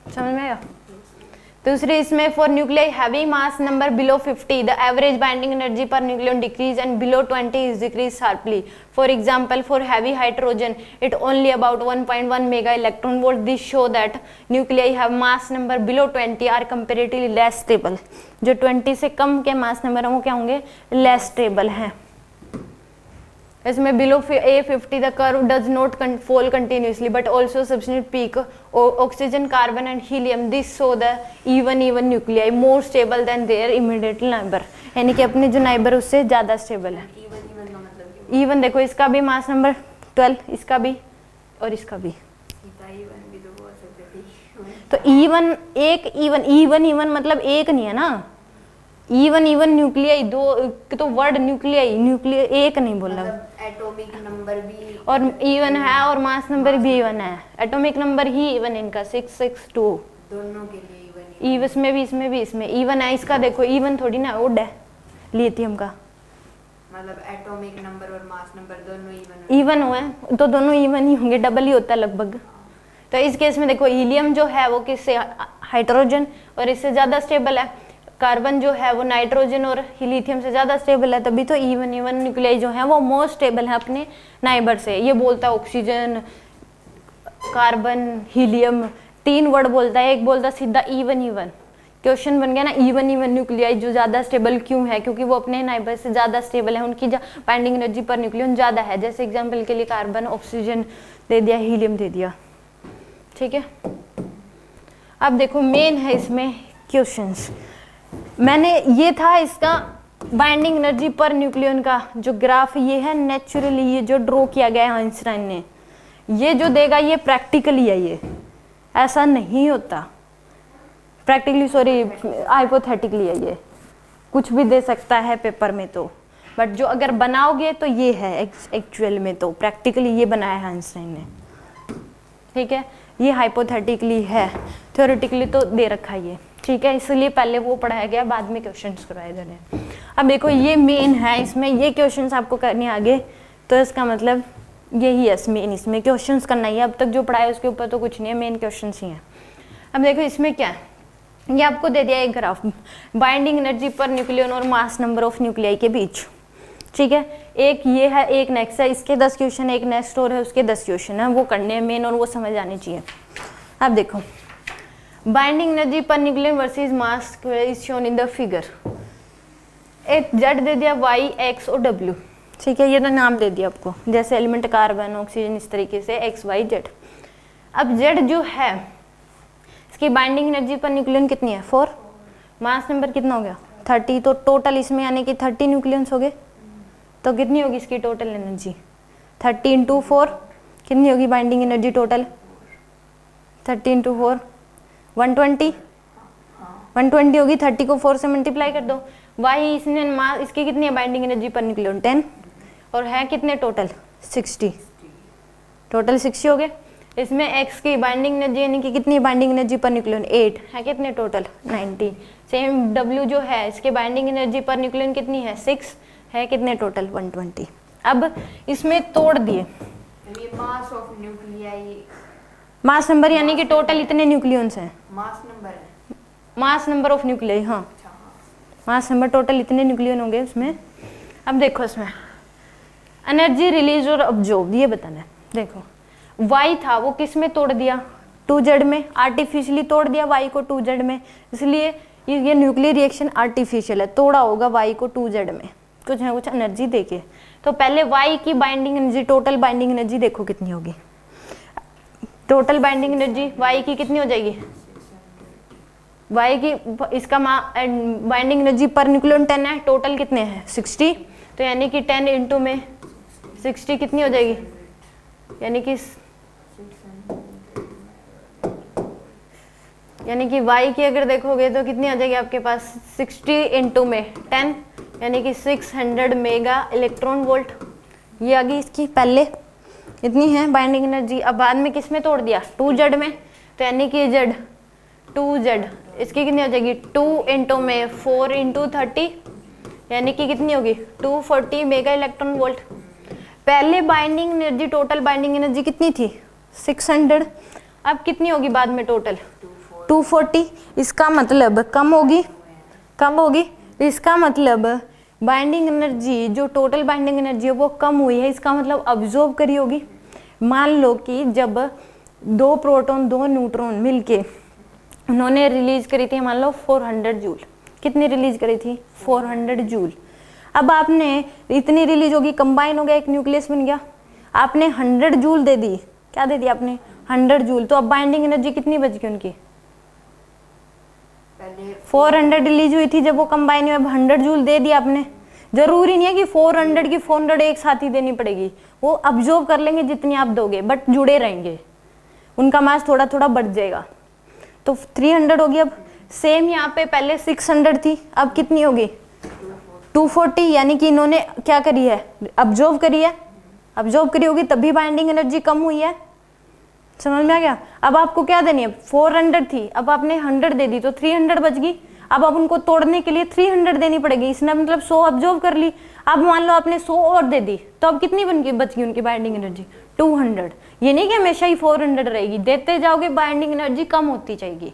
समझ में आया। दूसरे इसमें for nuclei heavy mass number below 50 the average binding energy per nucleon decrease and below 20 is decrease sharply. For example for heavy hydrogen it only about 1.1 mega electron volt. This show that nuclei have mass number below 20 are comparatively less stable. जो 20 से कम के मास number है वो क्या होंगे, less stable हैं। इसमें below A50 the curve does not fall continuously but also substantial peak oxygen carbon and helium. This so the even nuclei more stable than their immediate neighbour, यानी कि अपने जो नाइबर उससे ज़्यादा स्टेबल है। Even देखो इसका भी मास नंबर 12, इसका भी और इसका भी, तो इवन एक इवन मतलब एक नहीं है ना, इवन न्यूक्लियाई दो, तो वर्ड न्यूक्लियाई एक नहीं बोला, एटॉमिक नंबर भी और इवन है और मास नंबर भी इवन है। एटॉमिक नंबर ही इवन इनका 662, दोनों के लिए इवन, इसमें भी इसमें इवन है। इसका देखो इवन थोड़ी ना ओड है लिथियम का, मतलब एटॉमिक नंबर और मास नंबर दोनों इवन हुए तो दोनों इवन ही होंगे, डबल ही होता है लगभग। तो इस केस में देखो हीलियम जो है वो किससे, हाइड्रोजन, और इससे ज़्यादा स्टेबल है। कार्बन जो है वो नाइट्रोजन और लिथियम से ज़्यादा स्टेबल है, तभी तो इवन न्यूक्लियाई जो है वो मोस्ट स्टेबल है अपने नाइबर से। ये बोलता है ऑक्सीजन, कार्बन, हीलियम, 3 वर्ड बोलता है, एक बोलता सीधा इवन। क्वेश्चन बन गया ना, इवन न्यूक्लियाई जो ज़्यादा स्टेबल क्यों है, क्योंकि वो अपने नाइबर से ज़्यादा स्टेबल है, उनकी बाइंडिंग एनर्जी पर न्यूक्लियन ज़्यादा है। जैसे एग्जाम्पल के लिए कार्बन, ऑक्सीजन दे दिया, हीलियम दे दिया, ठीक है। अब देखो मेन है इसमें क्वेश्चंस, मैंने ये था इसका बाइंडिंग एनर्जी पर न्यूक्लियन का जो ग्राफ ये है नेचुरली, ये जो ड्रॉ किया गया है आइंस्टाइन ने, ये जो देगा ये प्रैक्टिकली है, ये ऐसा नहीं होता प्रैक्टिकली, सॉरी हाइपोथेटिकली है, ये कुछ भी दे सकता है पेपर में तो, बट जो अगर बनाओगे तो ये है एक्चुअल में, तो प्रैक्टिकली ये बनाया है आइंस्टाइन ने, ठीक है। ये हाइपोथेटिकली है, थ्योरेटिकली तो दे रखा है ये, ठीक है। इसलिए पहले वो पढ़ाया गया, बाद में क्वेश्चंस करवाए गए। अब देखो ये मेन है, इसमें ये क्वेश्चंस आपको करने आगे, तो इसका मतलब यही है मेन, इसमें क्वेश्चंस करना ही है। अब तक जो पढ़ाया उसके ऊपर तो कुछ नहीं है, मेन क्वेश्चंस ही हैं। अब देखो इसमें क्या है, ये आपको दे दिया एक graph, binding energy per nucleon और मास नंबर ऑफ न्यूक्लियाई के बीच, ठीक है। एक ये है, एक नेक्स्ट है, इसके 10 क्वेश्चन, एक नेक्स्ट और है उसके 10 क्वेश्चन है, वो करने हैं मेन और वो समझ आने चाहिए। अब देखो binding energy per nucleon versus mass is shown in the figure. एक जेड दे दिया, वाई, एक्स और डब्ल्यू, ठीक है, ये तो नाम दे दिया आपको, जैसे एलिमेंट कार्बन, ऑक्सीजन, इस तरीके से एक्स वाई जेड। अब जेड जो है इसकी बाइंडिंग एनर्जी पर न्यूक्लियन कितनी है 4, मास नंबर कितना हो गया 30, तो टोटल इसमें यानी कि 30 न्यूक्लियंस हो गए, तो कितनी होगी इसकी टोटल एनर्जी 30 इंटू 4, कितनी होगी बाइंडिंग एनर्जी टोटल 30 इंटू 4 120 होगी, 30 को 4 से मल्टीप्लाई कर दो। वाई इसने मास इसकी कितनी है बाइंडिंग एनर्जी पर न्यूक्लियन 10, और है कितने टोटल 60, टोटल 60 हो गए। इसमें एक्स की बाइंडिंग एनर्जी यानी कि कितनी बाइंडिंग एनर्जी पर न्यूक्लियन 8 है, कितने टोटल 90। सेम डब्ल्यू जो है इसके बाइंडिंग एनर्जी पर न्यूक्लियन कितनी है 6 है, कितने टोटल 120। अब इसमें तोड़ दिए ये mass of nuclei, mass number यानी कि टोटल इतने न्यूक्लियंस हैं, मास नंबर है, मास नंबर ऑफ न्यूक्लियाई, हाँ मास नंबर टोटल इतने न्यूक्लियन होंगे उसमें। अब देखो इसमें एनर्जी रिलीज और अब्जॉर्ब ये बताना है। देखो वाई था वो किस में तोड़ दिया 2Z में, आर्टिफिशियली तोड़ दिया वाई को 2Z में, इसलिए ये न्यूक्लियर रिएक्शन आर्टिफिशियल है, तोड़ा होगा वाई को 2Z में कुछ ना कुछ एनर्जी देके। तो पहले वाई की binding energy, total binding energy देखो कितनी होगी, टोटल बाइंडिंग एनर्जी वाई की कितनी हो जाएगी, वाई की इसका बाइंडिंग एनर्जी पर न्यूक्लियन 10 है, टोटल कितने हैं 60, तो यानी कि 10 इंटू में 60 कितनी हो जाएगी, यानी कि y की अगर देखोगे तो कितनी आ जाएगी आपके पास 60 इंटू में 10 यानी कि 600 मेगा इलेक्ट्रॉन वोल्ट, ये आ गई इसकी पहले इतनी है बाइंडिंग एनर्जी। अब बाद में किस में तोड़ दिया 2Z में, तो यानी कि Z 2Z इसकी कितनी हो जाएगी 2 इंटू में 4 इंटू 30 यानी कि कितनी होगी 240 मेगा इलेक्ट्रॉन वोल्ट। पहले binding energy, total binding energy कितनी थी 600, अब कितनी होगी बाद में टोटल 240, इसका मतलब कम होगी, इसका मतलब बाइंडिंग एनर्जी जो टोटल बाइंडिंग एनर्जी है वो कम हुई है, इसका मतलब अब्जॉर्ब करी होगी। मान लो कि जब 2 प्रोटॉन 2 न्यूट्रॉन मिलके उन्होंने रिलीज करी थी मान लो 400 जूल, कितनी रिलीज करी थी 400 जूल। अब आपने इतनी रिलीज होगी, कंबाइन हो गया, एक न्यूक्लियस बन गया, आपने 100 जूल दे दी, क्या दे दिया आपने 100 जूल, तो अब बाइंडिंग एनर्जी कितनी बच गई उनकी 400 रिलीज हुई थी जब वो कंबाइन हुए, अब 100 जूल दे दिया आपने। जरूरी नहीं है कि 400 की 400 एक साथ ही देनी पड़ेगी, वो अब्जॉर्ब कर लेंगे जितनी आप दोगे, बट जुड़े रहेंगे, उनका मास थोड़ा थोड़ा बढ़ जाएगा, तो 300 होगी। अब सेम यहाँ पे पहले 600 थी, अब कितनी होगी 240, यानी कि इन्होंने क्या करी है अब्जॉर्ब करी है, अब्जॉर्ब करी होगी तभी बाइंडिंग एनर्जी कम हुई है, समझ में आ गया। अब आपको क्या देनी है 400 थी, अब आपने 100 दे दी तो 300 बच गई, अब आप उनको तोड़ने के लिए 300 देनी पड़ेगी, इसने मतलब 100 अब्जॉर्ब कर ली। अब मान लो आपने 100 और दे दी तो अब कितनी बन गई बच गई उनकी बाइंडिंग एनर्जी 200। ये नहीं कि हमेशा ही 400 रहेगी, देते जाओगे बाइंडिंग एनर्जी कम होती जाएगी,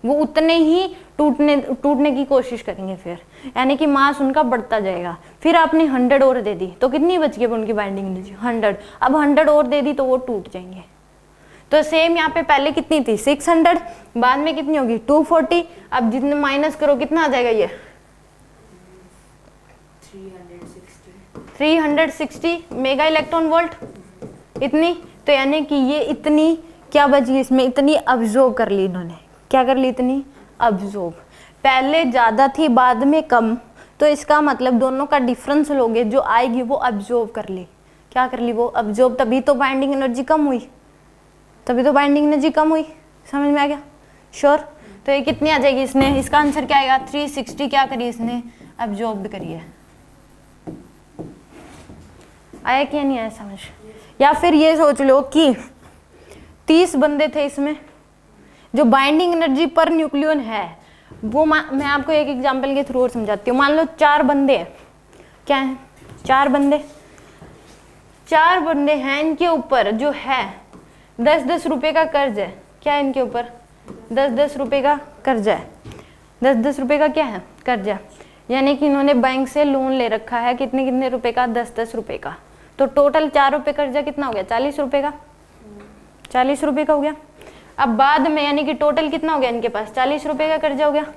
वो उतने ही टूटने की कोशिश करेंगे फिर, यानी कि मास उनका बढ़ता जाएगा। फिर आपने 100 और दे दी तो कितनी बच गई उनकी बाइंडिंग एनर्जी 100, अब 100 और दे दी तो वो टूट जाएंगे। तो सेम यहाँ पे पहले कितनी थी 600, बाद में कितनी होगी 240, अब जितने माइनस करो कितना आ जाएगा ये 360 मेगा इलेक्ट्रॉन वोल्ट इतनी, तो यानी कि ये इतनी क्या बच गई इसमें, इतनी अब्जॉर्ब कर ली इन्होंने, क्या कर ली इतनी अब्जॉर्ब, पहले ज़्यादा थी बाद में कम, तो इसका मतलब दोनों का डिफरेंस लोगे जो आएगी वो अब्जॉर्ब कर ली, क्या कर ली वो अब्जॉर्ब, तभी तो बाइंडिंग एनर्जी कम हुई, तभी तो बाइंडिंग एनर्जी कम हुई, समझ में आ गया श्योर। तो ये कितनी आ जाएगी इसने, इसका आंसर क्या आएगा 360 क्या करी इसने अब्जॉर्ब करी है, आया क्या नहीं आया समझ। या फिर ये सोच लो कि 30 बंदे थे इसमें, जो बाइंडिंग एनर्जी पर न्यूक्लियन है वो मैं आपको एक एग्जांपल के थ्रू और समझाती हूँ। मान लो 4 बंदे हैं, क्या है 4 बंदे हैं, इनके ऊपर जो है 10-10 रुपए का कर्ज है, क्या है इनके ऊपर 10-10 रुपए का कर्ज है, 10-10 रुपए का क्या है कर्ज है, यानी कि इन्होंने बैंक से लोन ले रखा है कितने रुपए का 10-10 रुपए का, तो टोटल 4 रुपए कर्जा कितना हो गया 40 रुपए का, 40 रुपए का हो गया। अब बाद में यानी कि टोटल कितना हो गया इनके पास, 40 रुपए का कर्जा हो गया।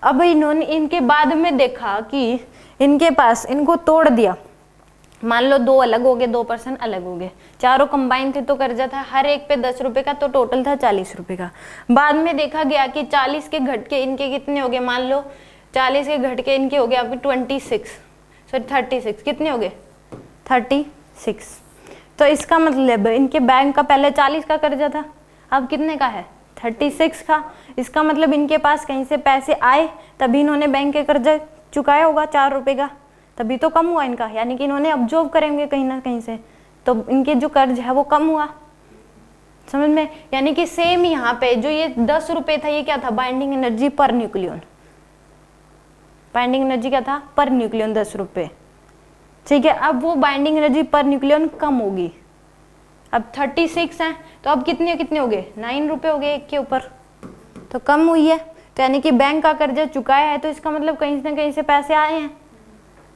अब इन्होंने इनके बाद में देखा कि इनके पास, इनको तोड़ दिया, मान लो 2 अलग हो गए, 2 पर्सन अलग हो गए, चारों कंबाइन थे तो कर्जा था हर एक पे 10 रुपए का, तो टोटल था 40 रुपए का। बाद में देखा गया कि 40 के घट के इनके कितने हो गए, मान लो 40 के घट के इनके हो गए आपके 36, कितने हो गए 36। तो इसका मतलब इनके बैंक का पहले 40 का कर्जा था, अब कितने का है 36 का। इसका मतलब इनके पास कहीं से पैसे आए तभी इन्होंने बैंक के कर्जा चुकाया होगा 4 रुपए का, तभी तो कम हुआ इनका, यानी कि इन्होंने अब्जॉर्ब करेंगे कहीं ना कहीं से, तो इनके जो कर्ज है वो कम हुआ, समझ में। यानी कि सेम यहाँ पे जो ये 10 रुपए था, ये क्या था, binding energy per nucleon, binding energy क्या था पर न्यूक्लियन 10 रुपए, ठीक है। अब वो बाइंडिंग एनर्जी पर न्यूक्लियन कम होगी, अब 36 है तो अब कितने कितने हो गए 9 रुपए हो गए एक के ऊपर, तो कम हुई है। तो यानी कि बैंक का कर्जा चुकाया है, तो इसका मतलब कहीं ना कहीं से पैसे आए हैं,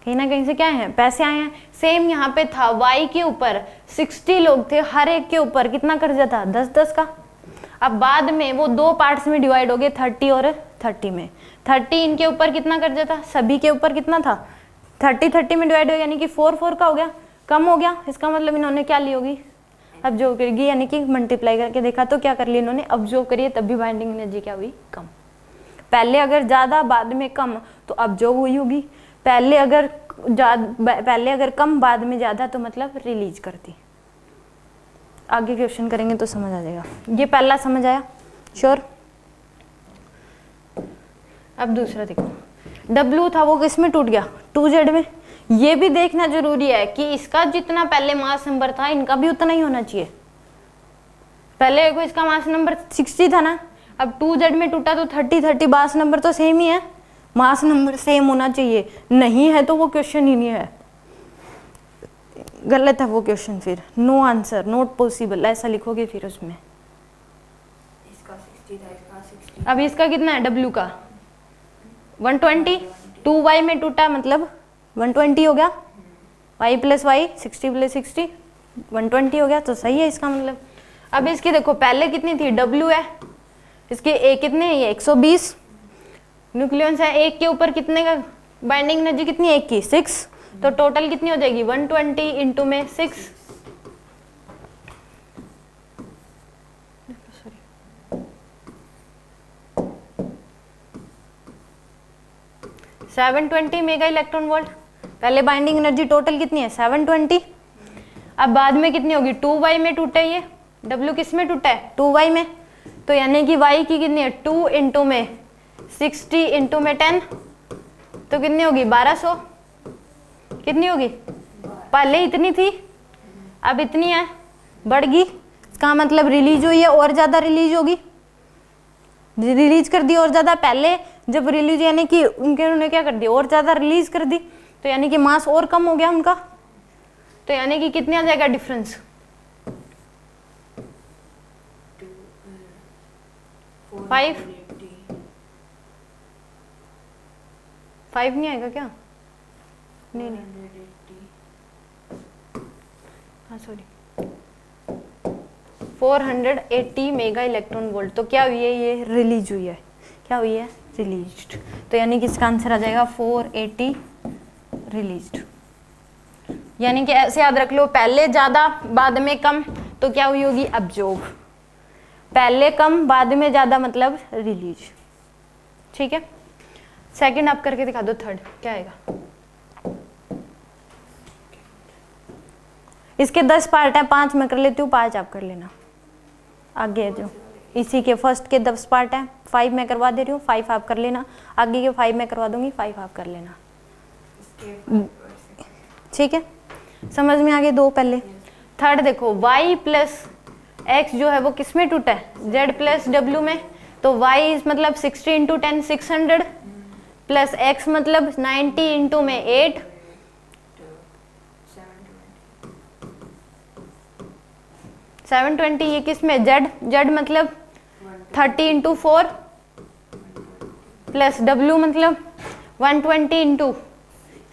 कहीं ना कहीं से क्या है पैसे आए हैं। सेम यहाँ पे था वाई के ऊपर 60 लोग थे, हर एक के ऊपर कितना कर्जा था 10-10 का। अब बाद में वो 2 पार्ट्स में डिवाइड हो गए 30 और 30 में, 30 इनके ऊपर कितना कर्जा था, सभी के ऊपर कितना था 30 में डिवाइड हो गया, यानी कि 4 का हो गया, कम हो गया। इसका मतलब इन्होंने क्या ली होगी अब्जॉर्ब करेगी, यानी कि मल्टीप्लाई करके देखा तो क्या कर लिया इन्होंने अब्जॉर्ब करिए, तब भी बाइंडिंग एनर्जी क्या हुई कम। पहले अगर ज्यादा बाद में कम तो अब्जॉर्ब हुई होगी, पहले अगर कम बाद में ज्यादा तो मतलब रिलीज करती। आगे क्वेश्चन करेंगे तो समझ आ जाएगा। ये पहला समझ आया, श्योर। अब दूसरा देखो, W था वो किस में टूट गया 2Z में। ये भी देखना जरूरी है कि इसका जितना पहले मास नंबर था इनका भी उतना ही होना चाहिए। पहले देखो इसका मास नंबर 60 था ना, अब 2Z में टूटा तो 30 मास नंबर तो सेम ही है, मास नंबर सेम होना चाहिए, नहीं है तो वो क्वेश्चन ही नहीं है, गलत है वो क्वेश्चन, फिर नो आंसर, नॉट पॉसिबल ऐसा लिखोगे फिर उसमें। इसका 60 था, इसका 60। अब इसका कितना है W का 120, 2Y में टूटा मतलब 120 हो गया, y प्लस वाई 60 प्लस 60 120 हो गया, तो सही है इसका मतलब। अब इसकी देखो पहले कितनी थी W है, इसके ए कितने है, ये 120 न्यूक्लियंस है, एक के ऊपर कितने का बाइंडिंग एनर्जी कितनी है, 1 की 6, तो टोटल कितनी हो जाएगी 120 इंटू में 6, 720 मेगा इलेक्ट्रॉन वोल्ट। पहले बाइंडिंग एनर्जी टोटल कितनी है 720, अब बाद में कितनी होगी 2y में टूटा है, ये W किस में टूटा है 2y में, तो यानी कि y की कितनी है 2 इंटू में 60 इंटू में 10, तो कितनी होगी 1200, कितनी होगी, पहले इतनी थी अब इतनी है, बढ़ गई, इसका मतलब रिलीज हुई है और ज्यादा रिलीज होगी, रिलीज कर दी और ज्यादा। पहले जब रिलीज यानी कि उन्होंने क्या कर दिया और ज्यादा रिलीज कर दी, तो यानी कि मास और कम हो गया उनका, तो यानी कि कितने आ जाएगा डिफरेंस 5 नहीं आएगा क्या, नहीं हाँ सॉरी 480 मेगा इलेक्ट्रॉन वोल्ट। तो क्या हुई है, ये रिलीज हुई है, क्या हुई है रिलीज्ड, तो यानी कि इसका आंसर आ जाएगा 480 रिलीज्ड। यानी कि ऐसे याद रख लो, पहले ज्यादा बाद में कम, तो क्या हुई होगी अब्जॉर्ब, पहले कम बाद में ज्यादा मतलब रिलीज, ठीक है। सेकंड आप करके दिखा दो, थर्ड क्या आएगा। इसके 10 पार्ट है, 5 मैं कर लेती हूँ, 5 आप कर लेना। आगे जो इसी के फर्स्ट के 10 पार्ट है, 5 मैं करवा दे रही हूँ, 5 आप कर लेना, आगे के 5 मैं करवा दूंगी, 5 आप कर लेना, ठीक है। समझ में आगे दो पहले। थर्ड देखो y प्लस एक्स जो है वो किस में टूटा है z प्लस w में, तो y मतलब 60 इंटू 10 600 प्लस x मतलब 90 इंटू में 8 720, ये किस में z मतलब 30 इंटू 4 प्लस w मतलब 120 इंटू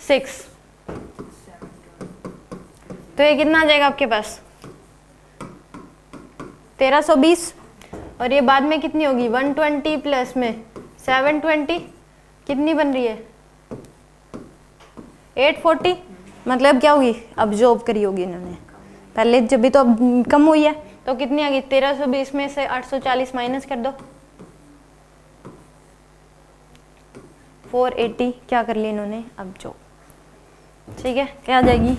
6, तो ये कितना आ जाएगा आपके पास 1320। और ये बाद में कितनी होगी 120 प्लस में 720 कितनी बन रही है 840, मतलब क्या होगी अब्जॉर्ब करी होगी इन्होंने पहले, जब भी तो अब कम हुई है तो कितनी आ गई 1320 में से 840 माइनस कर दो 480 क्या कर लिया इन्होंने अब्जॉर्ब, ठीक है क्या आ जाएगी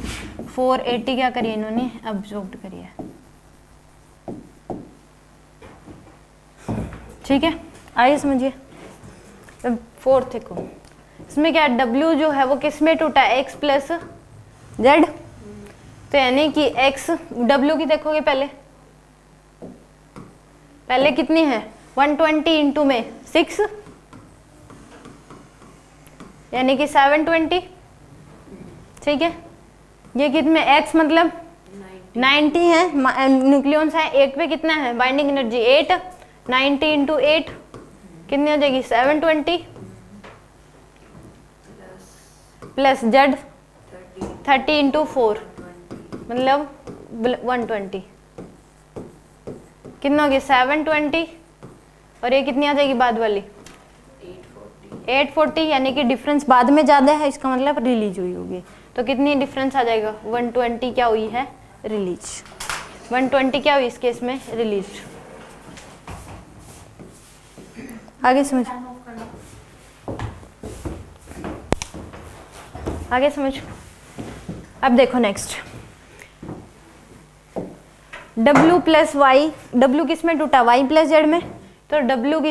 480 क्या करिए इन्होंने अब्जॉर्ब करी है, ठीक है आइए समझिए। अब फोर्थ देखो इसमें क्या W जो है वो किस में टूटा है x प्लस जेड, तो यानी कि x W की देखोगे पहले कितनी है 120 इंटू में 6 यानी कि 720, ठीक है ये कितने x मतलब 90 है, न्यूक्लियॉन्स है 8 पे कितना है बाइंडिंग एनर्जी 8, 90 इंटू 8 कितनी हो जाएगी 720 प्लस जेड 30 इंटू 4 मतलब 120 कितना हो गया 720 और ये कितनी आ जाएगी बाद वाली 840 यानी कि डिफरेंस बाद में ज़्यादा है, इसका मतलब रिलीज हुई होगी, तो कितनी डिफरेंस आ जाएगा 120 क्या हुई है रिलीज, 120 क्या हुई इस केस में रिलीज। आगे समझ अब देखो next W plus Y, W किस में टूटा y प्लस जेड में, तो W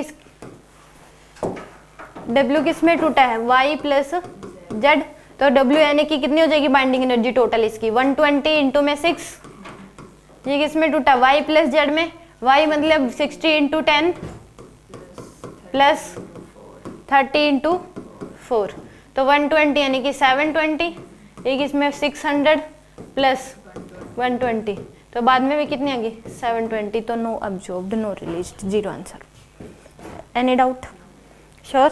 किस में टूटा है y प्लस जेड, तो W यानी कि कितनी हो जाएगी बाइंडिंग एनर्जी टोटल इसकी 120 इंटू में 6, ये किस में टूटा y प्लस जेड में, y मतलब 60 इंटू 10 प्लस 30 इंटू 4 तो 120 यानी कि 720, एक इसमें 600 प्लस 120 तो बाद में भी कितनी आ गई 720, तो no absorbed no released, zero answer. Any doubt sure?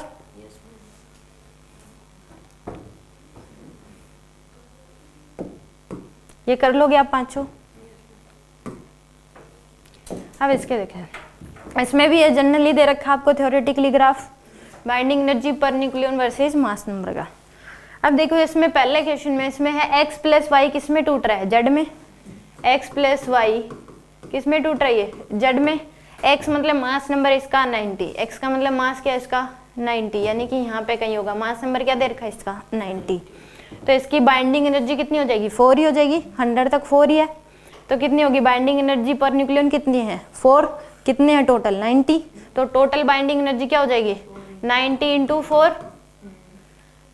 ये कर लोगे आप पांचों? अब इसके देखें, इसमें भी ये जनरली दे रखा आपको theoretically graph binding energy per nucleon versus mass number का। अब देखो इसमें पहले क्वेश्चन में इसमें है x प्लस वाई किस में टूट रहा है जेड में, x प्लस वाई किस में टूट रही है जेड में, x मतलब मास नंबर इसका 90, x का मतलब मास क्या है इसका 90, यानी कि यहाँ पे कहीं होगा मास नंबर क्या दे रखा है इसका 90, तो इसकी बाइंडिंग एनर्जी कितनी हो जाएगी 4 ही हो जाएगी, 100 तक 4 ही है, तो कितनी होगी बाइंडिंग एनर्जी पर न्यूक्लियन कितनी है 4, कितने हैं टोटल 90, तो टोटल बाइंडिंग एनर्जी क्या हो जाएगी 90 इंटू 4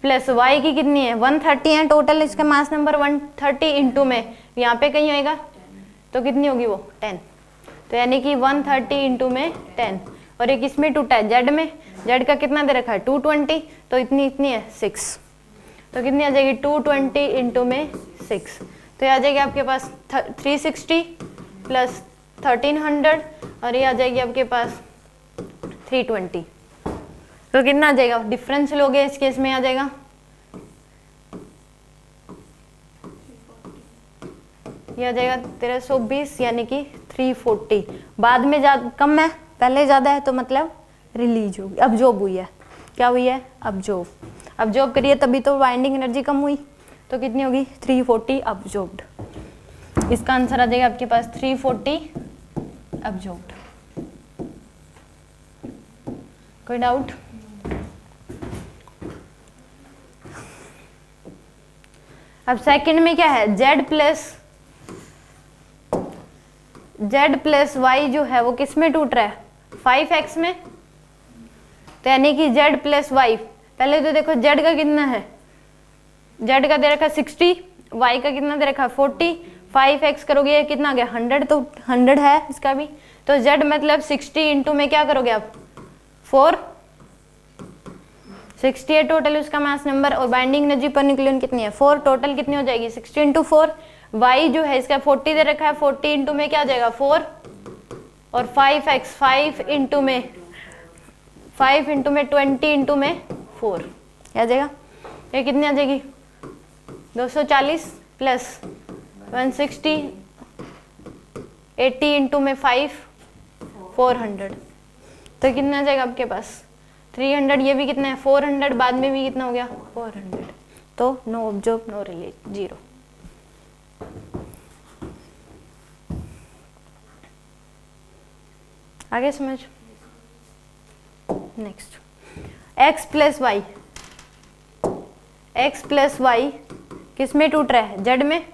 प्लस वाई की कितनी है 130 है टोटल, इसका मास नंबर 130 इंटू में यहाँ पे कहीं होएगा तो कितनी होगी वो 10, तो यानी कि 130 इंटू में 10, और एक इसमें टूटा है जेड में, जेड का कितना दे रखा है 220, तो इतनी है 6, तो कितनी आ जाएगी 220 इंटू में 6, तो ये आ जाएगी आपके पास 360 प्लस 1300 और ये आ जाएगी आपके पास 320, तो कितना आ जाएगा डिफरेंस लोगे इस केस में आ जाएगा ये आ जाएगा 1320 यानी कि 340, बाद में कम है पहले ज़्यादा है तो मतलब रिलीज होगी, अब्जॉर्ब हुई है, क्या हुई है अब्जॉर्ब करिए तभी तो बाइंडिंग एनर्जी कम हुई, तो कितनी होगी 340 अब्जॉर्ब्ड, इसका आंसर आ जाएगा आपके पास 340 अब्जॉर्ब्ड। कोई डाउट? अब सेकंड में क्या है z प्लस y जो है वो किस में टूट रहा है 5x में, तो यानी कि z प्लस y, पहले तो देखो z का कितना है, z का दे रखा 60, y का कितना दे रखा 40, 5x करोगे ये कितना आ गया 100, तो 100 है इसका भी, तो z मतलब 60 इंटू में क्या करोगे आप 4, 60 है टोटल उसका मास नंबर, और बाइंडिंग एनर्जी पर न्यूक्लियन कितनी है 4, टोटल कितनी हो जाएगी 60 इंटू 4, y जो है इसका 40 दे रखा है, 40 इंटू में क्या आ जाएगा 4, और 5x 5 इंटू में 20 इंटू में 4 क्या आ जाएगा, ये कितनी आ जाएगी 240 प्लस 160 80 इंटू में 5 400, तो कितना आ जाएगा आपके पास 300, ये भी कितना है 400, बाद में भी कितना हो गया 400, तो नो ऑब्जर्व नो रिलीज, 0। आगे समझ। Next, x plus Y, x plus Y किस में टूट रहा है, जेड में।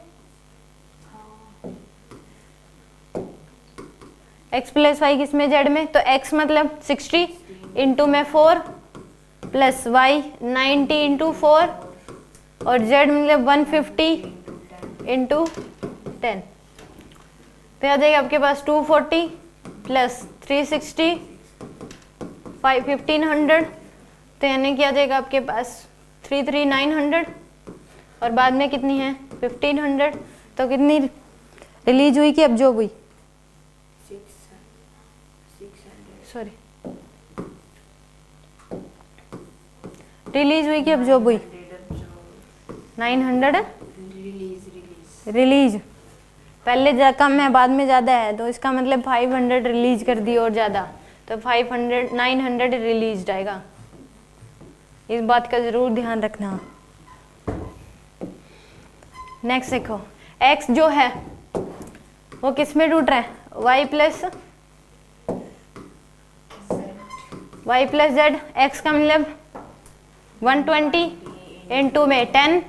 x प्लस वाई किस में, जेड में, तो x मतलब 60 इंटू में 4 प्लस y 90 इंटू 4 और z मतलब 150 इंटू 10, तो आ जाएगा आपके पास 240 प्लस 360 1500, तो यानी कि आ जाएगा आपके पास 33900 और बाद में कितनी है 1500, तो कितनी रिलीज हुई कि अब्जॉर्ब हुई, 600 सॉरी रिलीज हुई कि अब्जॉर्ब हुई, 900 रिलीज, पहले कम है बाद में ज़्यादा है, तो इसका मतलब 500 रिलीज कर दी और ज़्यादा, तो 500 900 रिलीज आएगा, इस बात का ज़रूर ध्यान रखना। नेक्स्ट देखो, x जो है वो किस में टूट रहा है, y प्लस z, x का मतलब 120 इंटू में 10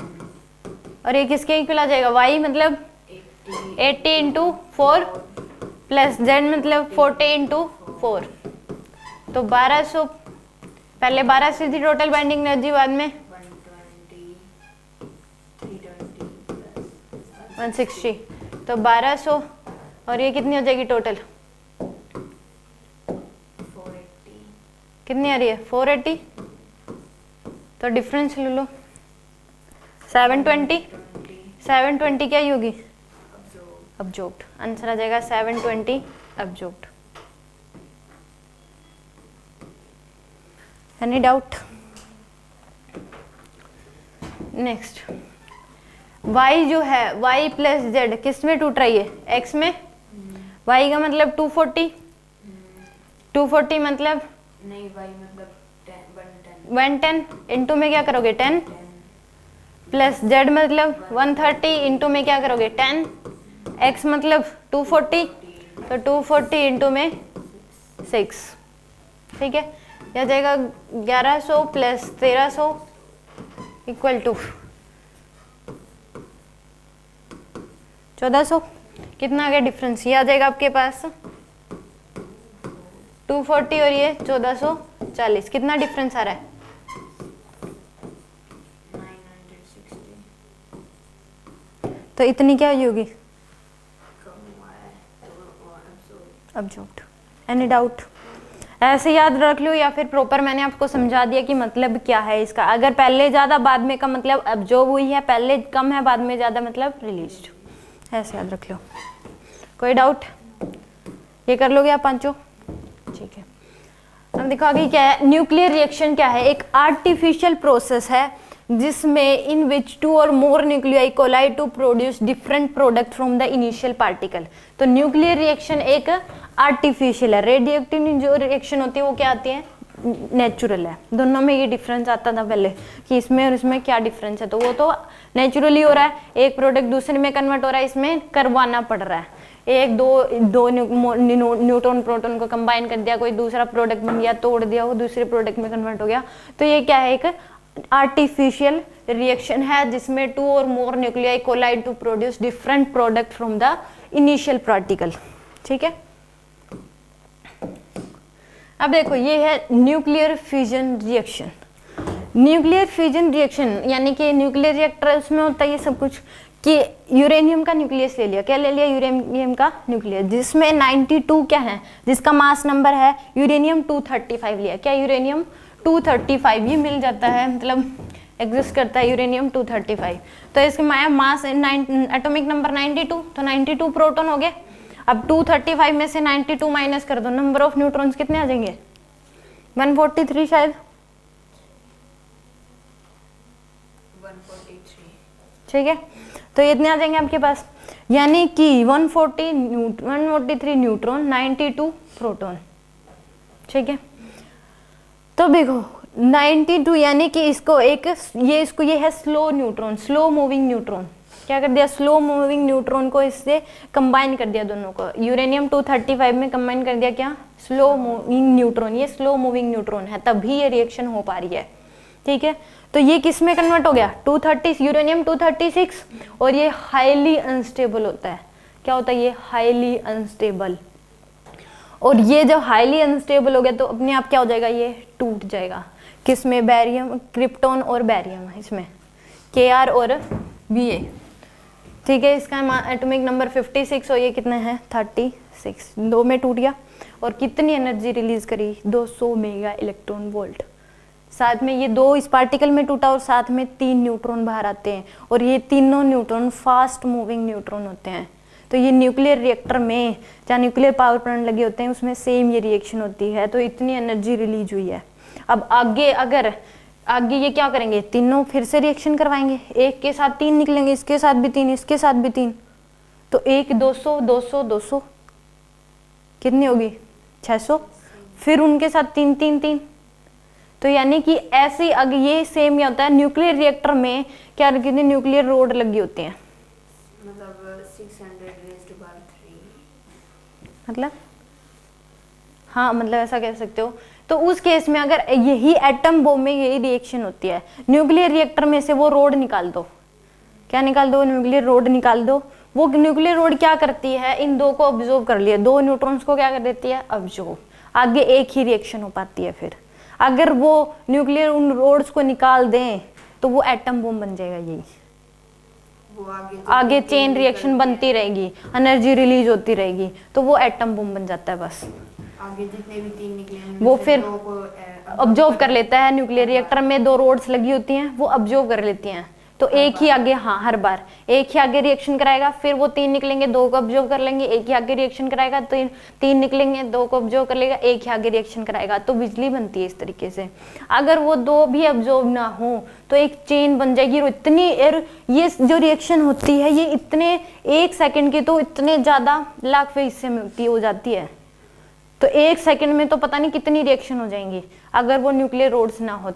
और ये किसके इक्वल आ जाएगा, y मतलब 80 इंटू 4 प्लस z मतलब 40 इंटू 4, तो 1200, पहले 1200 थी टोटल बाइंडिंग एनर्जी, बाद में 160, तो 1200 और ये कितनी हो जाएगी टोटल, 480 कितनी आ रही है 480, तो डिफरेंस ले लो 720, 720 क्या ही होगी अब्जॉर्ब्ड, आंसर आ जाएगा 720 absorbed. Any doubt. Next, y जो है y प्लस z किस में टूट रही है, x में, y का मतलब 240, 240 मतलब नहीं, y मतलब 110 इंटू में क्या करोगे 10 प्लस z मतलब 130 इंटू में क्या करोगे 10, x मतलब 240, तो 240 इंटू में 6, ठीक है, यह जाएगा 1100 प्लस 1300 इक्वल टू 1400, कितना आ गया डिफरेंस, ये आ जाएगा आपके पास 240 और ये 1440, कितना डिफरेंस आ रहा है 960 तो इतनी क्या होगी कम हुआ है, तो अब्जॉर्ब्ड। एनी डाउट, ऐसे याद रख लो या फिर प्रॉपर मैंने आपको समझा दिया कि मतलब क्या है इसका, अगर पहले ज़्यादा बाद में का मतलब अब्जॉर्ब हुई है, पहले कम है बाद में ज़्यादा मतलब रिलीज्ड, ऐसे याद रख लो। कोई डाउट, ये कर लोगे आप पांचों, ठीक है। अब देखो आगे क्या है, न्यूक्लियर रिएक्शन क्या है, एक आर्टिफिशियल प्रोसेस है जिसमें इन which two or more nuclei collide to produce different product from the initial particle. तो न्यूक्लियर रिएक्शन एक आर्टिफिशियल है, रेडियोएक्टिव जो रिएक्शन होती है वो क्या आती है नेचुरल है। दोनों में ये डिफरेंस आता था पहले कि इसमें और इसमें क्या डिफरेंस है, तो वो तो नेचुरली हो रहा है, एक प्रोडक्ट दूसरे में कन्वर्ट हो रहा है, इसमें करवाना पड़ रहा है, एक दो न्यूट्रॉन प्रोटॉन को कंबाइन कर दिया, कोई दूसरा प्रोडक्ट बन गया, तोड़ दिया, वो दूसरे प्रोडक्ट में कन्वर्ट हो गया। तो ये क्या है, एक आर्टिफिशियल रिएक्शन है जिसमें two or more nuclei collide to produce different product from the initial particle, ठीक है। अब देखो ये है nuclear fusion reaction. Nuclear fusion reaction यानी कि न्यूक्लियर रिएक्टर्स में होता है ये सब कुछ कि यूरेनियम का न्यूक्लियस ले लिया, क्या ले लिया यूरेनियम का न्यूक्लियस, जिसमें 92 क्या है, जिसका मास नंबर है, यूरेनियम 235 लिया, क्या यूरेनियम 235 ये मिल जाता है, मतलब एग्जिस्ट करता है यूरेनियम 235। तो इसके मास एटॉमिक नंबर 92, तो 92 प्रोटॉन हो गए। अब 235 में से 92 माइनस कर दो, नंबर ऑफ न्यूट्रॉन्स कितने आ जाएंगे 143 शायद 143 ठीक है, तो इतने आ जाएंगे आपके पास, यानी कि 143 न्यूट्रॉन, 92 प्रोटॉन। ठीक है, तो देखो 92 यानी कि इसको ये है slow neutron, slow moving neutron. क्या कर दिया, स्लो मूविंग न्यूट्रॉन को इससे कंबाइन कर दिया, दोनों को यूरेनियम 235 में कंबाइन कर दिया, क्या, स्लो मूविंग न्यूट्रॉन। ये स्लो मूविंग न्यूट्रॉन है, तभी ये रिएक्शन हो पा रही है। ठीक है, तो ये किस में कन्वर्ट हो गया, 230 यूरेनियम 236, और ये हाईली अनस्टेबल होता है। क्या होता है ये, हाईली अनस्टेबल। और ये जब हाईली अनस्टेबल हो गया तो अपने आप क्या हो जाएगा, ये टूट जाएगा। किसमें, बैरियम, क्रिप्टॉन और बैरियम, इसमें Kr और Ba। ठीक है, इसका एटॉमिक नंबर 56 और ये कितना है 36, दो में टूट गया। और कितनी एनर्जी रिलीज करी, 200 मेगा इलेक्ट्रॉन वोल्ट। साथ में ये दो इस पार्टिकल में टूटा और साथ में 3 न्यूट्रॉन बाहर आते हैं, और ये तीनों न्यूट्रॉन फास्ट मूविंग न्यूट्रॉन होते हैं। तो ये न्यूक्लियर रिएक्टर में जहाँ न्यूक्लियर पावर प्लांट लगे होते हैं उसमें सेम ये रिएक्शन होती है, तो इतनी एनर्जी रिलीज हुई है। अब आगे ये क्या करेंगे, तीनों फिर से रिएक्शन करवाएंगे, एक के साथ 3 निकलेंगे, इसके साथ भी 3, इसके साथ भी 3, तो 1 200 200 200 कितनी होगी 600, फिर उनके साथ 3 3 3। तो यानी कि ऐसे आगे ये सेम क्या होता है, न्यूक्लियर रिएक्टर में क्या कितनी न्यूक्लियर रोड लगी होती हैं, मतलब 600 raised by 3, मतलब हाँ, मतलब ऐसा कह सकते हो। तो उस केस में अगर यही एटम बॉम्ब में यही रिएक्शन होती है, न्यूक्लियर रिएक्टर में से वो रोड निकाल दो, क्या निकाल दो, न्यूक्लियर रोड निकाल दो। वो न्यूक्लियर रोड क्या करती है, इन दो को ऑब्जॉर्व कर लिया, 2 न्यूट्रॉन्स को क्या कर देती है, ऑब्जॉर्व। आगे एक ही रिएक्शन हो पाती है। फिर अगर वो न्यूक्लियर उन रोड्स को निकाल दें तो वो एटम बॉम्ब बन जाएगा। यही वो आगे चेन रिएक्शन बनती रहेगी, एनर्जी रिलीज होती रहेगी, तो वो एटम बॉम्ब बन जाता है। बस आगे जितने भी 3 निकले वो फिर ऑब्जर्व कर लेता है। न्यूक्लियर रिएक्टर में 2 रोड्स लगी होती हैं, वो ऑब्जर्व कर लेती हैं, तो एक ही आगे, हाँ हर बार एक ही आगे रिएक्शन कराएगा। फिर वो 3 निकलेंगे, 2 को ऑब्जर्व कर लेंगे, एक ही आगे रिएक्शन कराएगा। तो 3 निकलेंगे, 2 को ऑब्जर्व कर लेगा, एक ही आगे रिएक्शन कराएगा, तो बिजली बनती है इस तरीके से। अगर वो 2 भी ऑब्जर्व ना हो तो एक चेन बन जाएगी। और इतनी ये जो रिएक्शन होती है ये इतने 1 सेकेंड की तो इतने ज्यादा लाखवें हिस्से में होती हो जाती है। तो 1 सेकेंड में तो पता नहीं कितनी रिएक्शन हो जाएंगी अगर वो न्यूक्लियर रोड्स ना हो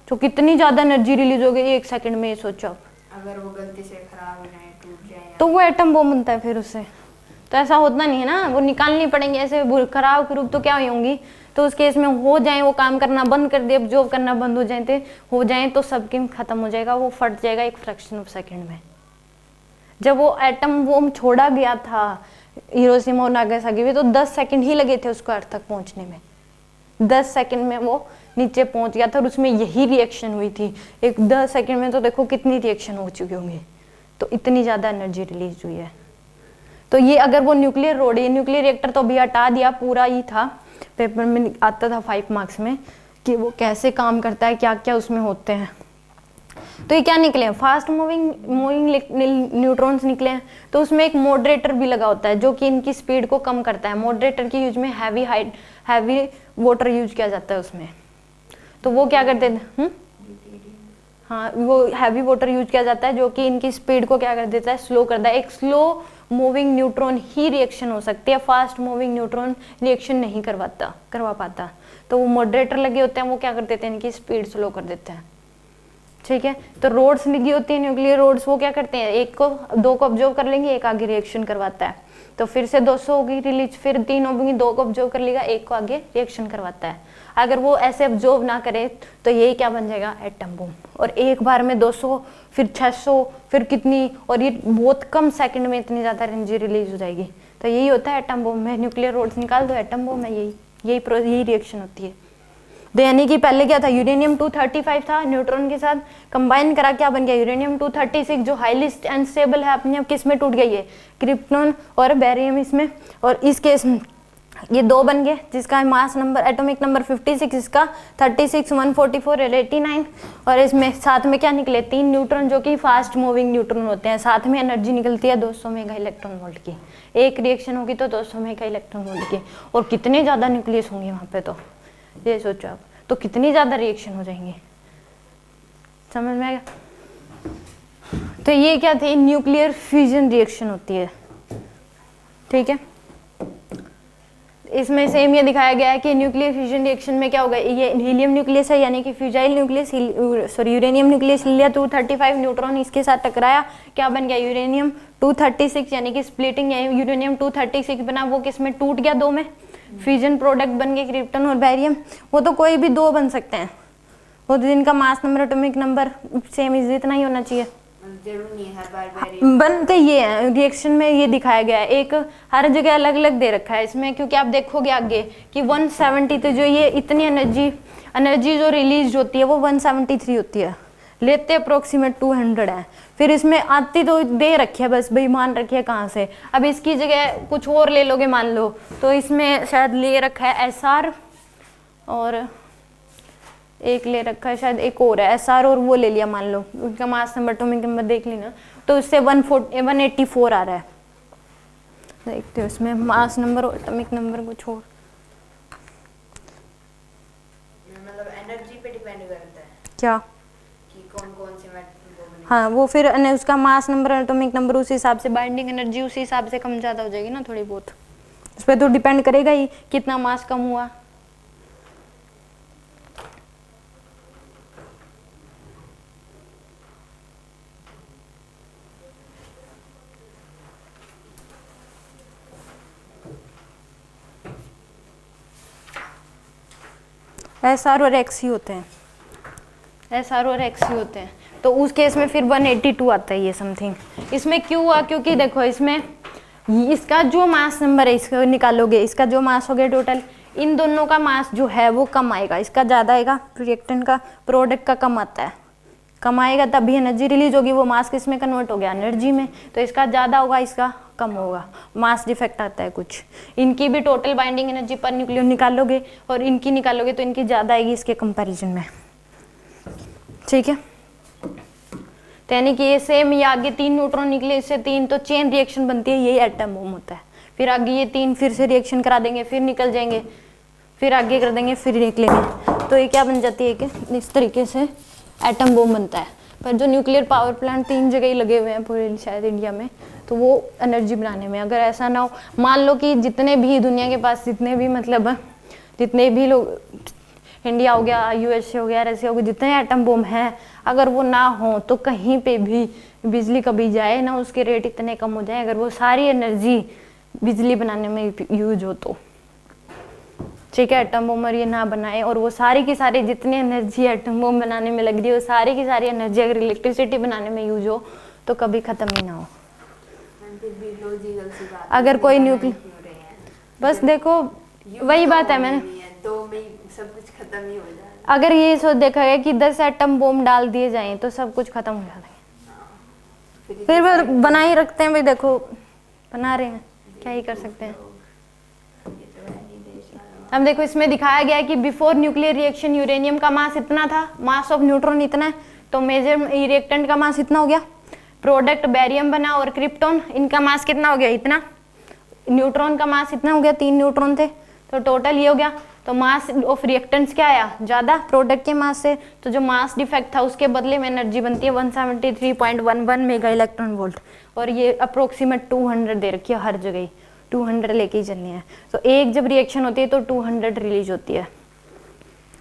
तो कितनी ज्यादा एनर्जी रिलीज होगी 1 सेकंड में। ये सोचो, अगर वो गलती से खराब हो जाए, टूट जाए, तो वो एटम बम बनता है फिर उससे। तो ऐसा होता नहीं है ना, वो निकालनी पड़ेंगे ऐसे खराब रूप, तो क्या होंगी। तो उस केस में हो जाए, वो काम करना बंद कर दे, ऑब्जर्व करना बंद हो जाए तो सब गेम खत्म हो जाएगा, वो फट जाएगा 1 फ्रैक्शन ऑफ सेकेंड में। जब वो एटम बम छोड़ा गया था हिरोशिमा और नागासाकी में, तो 10 सेकंड ही लगे थे उसको अर्थ तक पहुंचने में। 10 सेकंड में वो नीचे पहुंच गया था और उसमें यही रिएक्शन हुई थी। 10 सेकंड में तो देखो कितनी रिएक्शन हो चुकी होंगी। तो इतनी ज़्यादा एनर्जी रिलीज हुई है। तो ये अगर वो न्यूक्लियर रोड, ये न्यूक्लियर रिएक्टर तो अभी हटा दिया, पूरा ही था, पेपर में आता था 5 मार्क्स में कि वो कैसे काम करता है, क्या क्या उसमें होते हैं। तो ये क्या निकले हैं, फास्ट मूविंग न्यूट्रॉन्स निकले हैं। तो उसमें एक मॉडरेटर भी लगा होता है जो कि इनकी स्पीड को कम करता है। मॉडरेटर की यूज में हैवी वाटर यूज किया जाता है उसमें। तो वो क्या करते हैं, हाँ, वो हैवी वाटर यूज किया जाता है जो कि इनकी स्पीड को क्या कर देता है, स्लो करता है। एक स्लो मूविंग न्यूट्रॉन ही रिएक्शन हो सकती है, फास्ट मूविंग न्यूट्रॉन रिएक्शन नहीं करवा पाता। तो वो मॉडरेटर लगे होते हैं, वो क्या कर देते हैं, इनकी स्पीड स्लो कर देते हैं। ठीक है, तो रोड्स लगी होती है न्यूक्लियर रोड्स, वो क्या करते हैं, 2 को ऑब्जर्व कर लेंगे, एक आगे रिएक्शन करवाता है। तो फिर से 200 होगी रिलीज, फिर 3 होगी, 2 को ऑब्जर्व कर लेगा, एक को आगे रिएक्शन करवाता है। अगर वो ऐसे ऑब्जर्व ना करे तो यही क्या बन जाएगा, एटम बम। और एक बार में 200, फिर 600, फिर कितनी, और ये बहुत कम सेकंड में इतनी ज्यादा एनर्जी रिलीज हो जाएगी। तो यही होता है एटम बम में, न्यूक्लियर रोड्स निकाल दो, एटम बम है। यही रिएक्शन होती है। तो यानी कि पहले क्या था, यूरेनियम 235 था, न्यूट्रॉन के साथ कंबाइन करा क्या बन गया, यूरेनियम 236 जो हाईली अनस्टेबल है, अपने आप किस में टूट गई है, क्रिप्टॉन और बैरियम इसमें। और इस केस में ये 2 बन गए जिसका मास नंबर, एटॉमिक नंबर 56, इसका 36 144 और 89। और इसमें साथ में क्या निकले, 3 न्यूट्रॉन जो कि फास्ट मूविंग न्यूट्रॉन होते हैं। साथ में एनर्जी निकलती है 200 मेगा इलेक्ट्रॉन वोल्ट की। एक रिएक्शन होगी तो 200 मेगा इलेक्ट्रॉन वोल्ट की। और कितने ज्यादा न्यूक्लियस होंगे वहां पे, तो ये सोचो आप, तो कितनी ज्यादा रिएक्शन हो जाएंगे। समझ में आएगा। तो ये क्या थी, न्यूक्लियर फ्यूजन रिएक्शन होती है, ठीक है। इसमें सेम ये दिखाया गया है कि न्यूक्लियर फ्यूजन रिएक्शन में क्या होगा, ये हीलियम न्यूक्लियस है यानी कि फ्यूजाइल न्यूक्लियस, सॉरी यूरेनियम न्यूक्लियस लिया 235 न्यूट्रॉन इसके साथ टकराया, क्या बन गया यूरेनियम 236 यानी कि स्प्लिटिंग यूरेनियम 236 बना, वो किस में टूट गया, दो में, फ्यूजन प्रोडक्ट बन गए क्रिप्टन और बैरियम। वो तो कोई भी दो बन सकते हैं, वो तो जिनका mass number atomic number same इतना ही होना चाहिए, जरूर नहीं है हर बार वेरिएबल। बनते ये है रिएक्शन में, ये दिखाया गया है, एक हर जगह अलग अलग दे रखा है इसमें, क्योंकि आप देखोगे आगे कि 170 तो जो ये इतनी एनर्जी जो रिलीज होती है वो 173 होती है, लेते अप्रोक्सीमेट 200 है, फिर इसमें आती तो दे रखी है बस भाई मान रखी है कहाँ से, अब इसकी जगह कुछ और ले लोगे मान लो, तो इसमें शायद ले रखा है SR और एक ले रखा है शायद एक और है SR और वो ले लिया मान लो, उनका मास नंबर एटॉमिक नंबर देख लेना, तो उससे 184 आ रहा है, देखते हो इसमें मास नंबर और एटॉमिक नंबर को छोड़, मतलब एनर्जी पे डिपेंड करता है क्या कि कौन कौन से वो बने। हाँ वो फिर उसका मास नंबर एटॉमिक नंबर उस हिसाब से, बाइंडिंग एनर्जी उसी हिसाब से कम ज़्यादा हो जाएगी ना थोड़ी बहुत, उस पर तो डिपेंड करेगा ही कितना मास कम हुआ। SR और XC होते हैं, SR और XC होते हैं, तो उस केस में फिर 182 आता है ये समथिंग। इसमें क्यों हुआ, क्योंकि देखो इसमें इसका जो मास नंबर है इसको निकालोगे, इसका जो मास हो गया टोटल, इन दोनों का मास जो है वो कम आएगा, इसका ज़्यादा आएगा, रिएक्टेंट का प्रोडक्ट का कम आता है, कम आएगा तभी एनर्जी रिलीज होगी, वो मास किस में कन्वर्ट हो गया, एनर्जी में, तो इसका ज़्यादा होगा इसका कम होगा, मास डिफेक्ट आता है कुछ। इनकी भी टोटल बाइंडिंग एनर्जी पर न्यूक्लियर निकालोगे और इनकी निकालोगे तो इनकी ज़्यादा आएगी इसके कंपैरिजन में, ठीक है। तो यानी कि ये सेम, ये आगे 3 न्यूट्रॉन निकले, इससे 3 तो चेन रिएक्शन बनती है, यही एटम बम होता है, फिर आगे ये 3 फिर से रिएक्शन करा देंगे, फिर निकल जाएंगे, फिर आगे कर देंगे, फिर निकलेंगे, तो ये क्या बन जाती है कि इस तरीके से एटम बम बनता है। पर जो न्यूक्लियर पावर प्लांट 3 जगह ही लगे हुए हैं पूरे शायद इंडिया में, तो वो एनर्जी बनाने में, अगर ऐसा ना हो, मान लो कि जितने भी दुनिया के पास जितने भी मतलब जितने भी लोग, इंडिया हो गया, USA हो गया, रशिया हो गया, जितने एटम बम हैं, अगर वो ना हो तो कहीं पे भी बिजली कभी जाए ना, उसके रेट इतने कम हो जाए, अगर वो सारी एनर्जी बिजली बनाने में यूज हो तो, ठीक है, एटम बम और ये ना बनाए, और वो सारी की सारी जितनी एनर्जी एटम बम बनाने में लग रही है, वो सारी की सारी एनर्जी अगर इलेक्ट्रिसिटी बनाने में यूज हो तो कभी खत्म ही ना हो। अगर कोई न्यूक्लियर, बस देखो वही बात है, मैंने दो में सब कुछ खत्म ही हो जाए, अगर ये सोच देखा है कि 10 एटम बम डाल दिए जाएं तो सब कुछ खत्म हो जाएगा, फिर वो बना ही रखते हैं भाई, देखो बना रहे हैं, क्या ही कर सकते हैं। अब देखो इसमें दिखाया गया है कि बिफोर न्यूक्लियर रिएक्शन यूरेनियम का मास इतना था, मास ऑफ न्यूट्रॉन इतना है, तो मेजर रिएक्टेंट का मास इतना हो गया, प्रोडक्ट बैरियम बना और क्रिप्टॉन, इनका मास कितना हो गया, इतना, न्यूट्रॉन का मास इतना हो गया, 3 न्यूट्रॉन थे, तो टोटल ये हो गया, तो मास ऑफ रिएक्टेंट्स क्या आया, ज़्यादा प्रोडक्ट के मास से, तो जो मास डिफेक्ट था उसके बदले में एनर्जी बनती है 173.11 मेगा इलेक्ट्रॉन वोल्ट, और ये अप्रोक्सीमेट 200 दे रखी है हर जगह, 200 लेके ही चलनी है, तो एक जब रिएक्शन होती है तो 200 रिलीज होती है,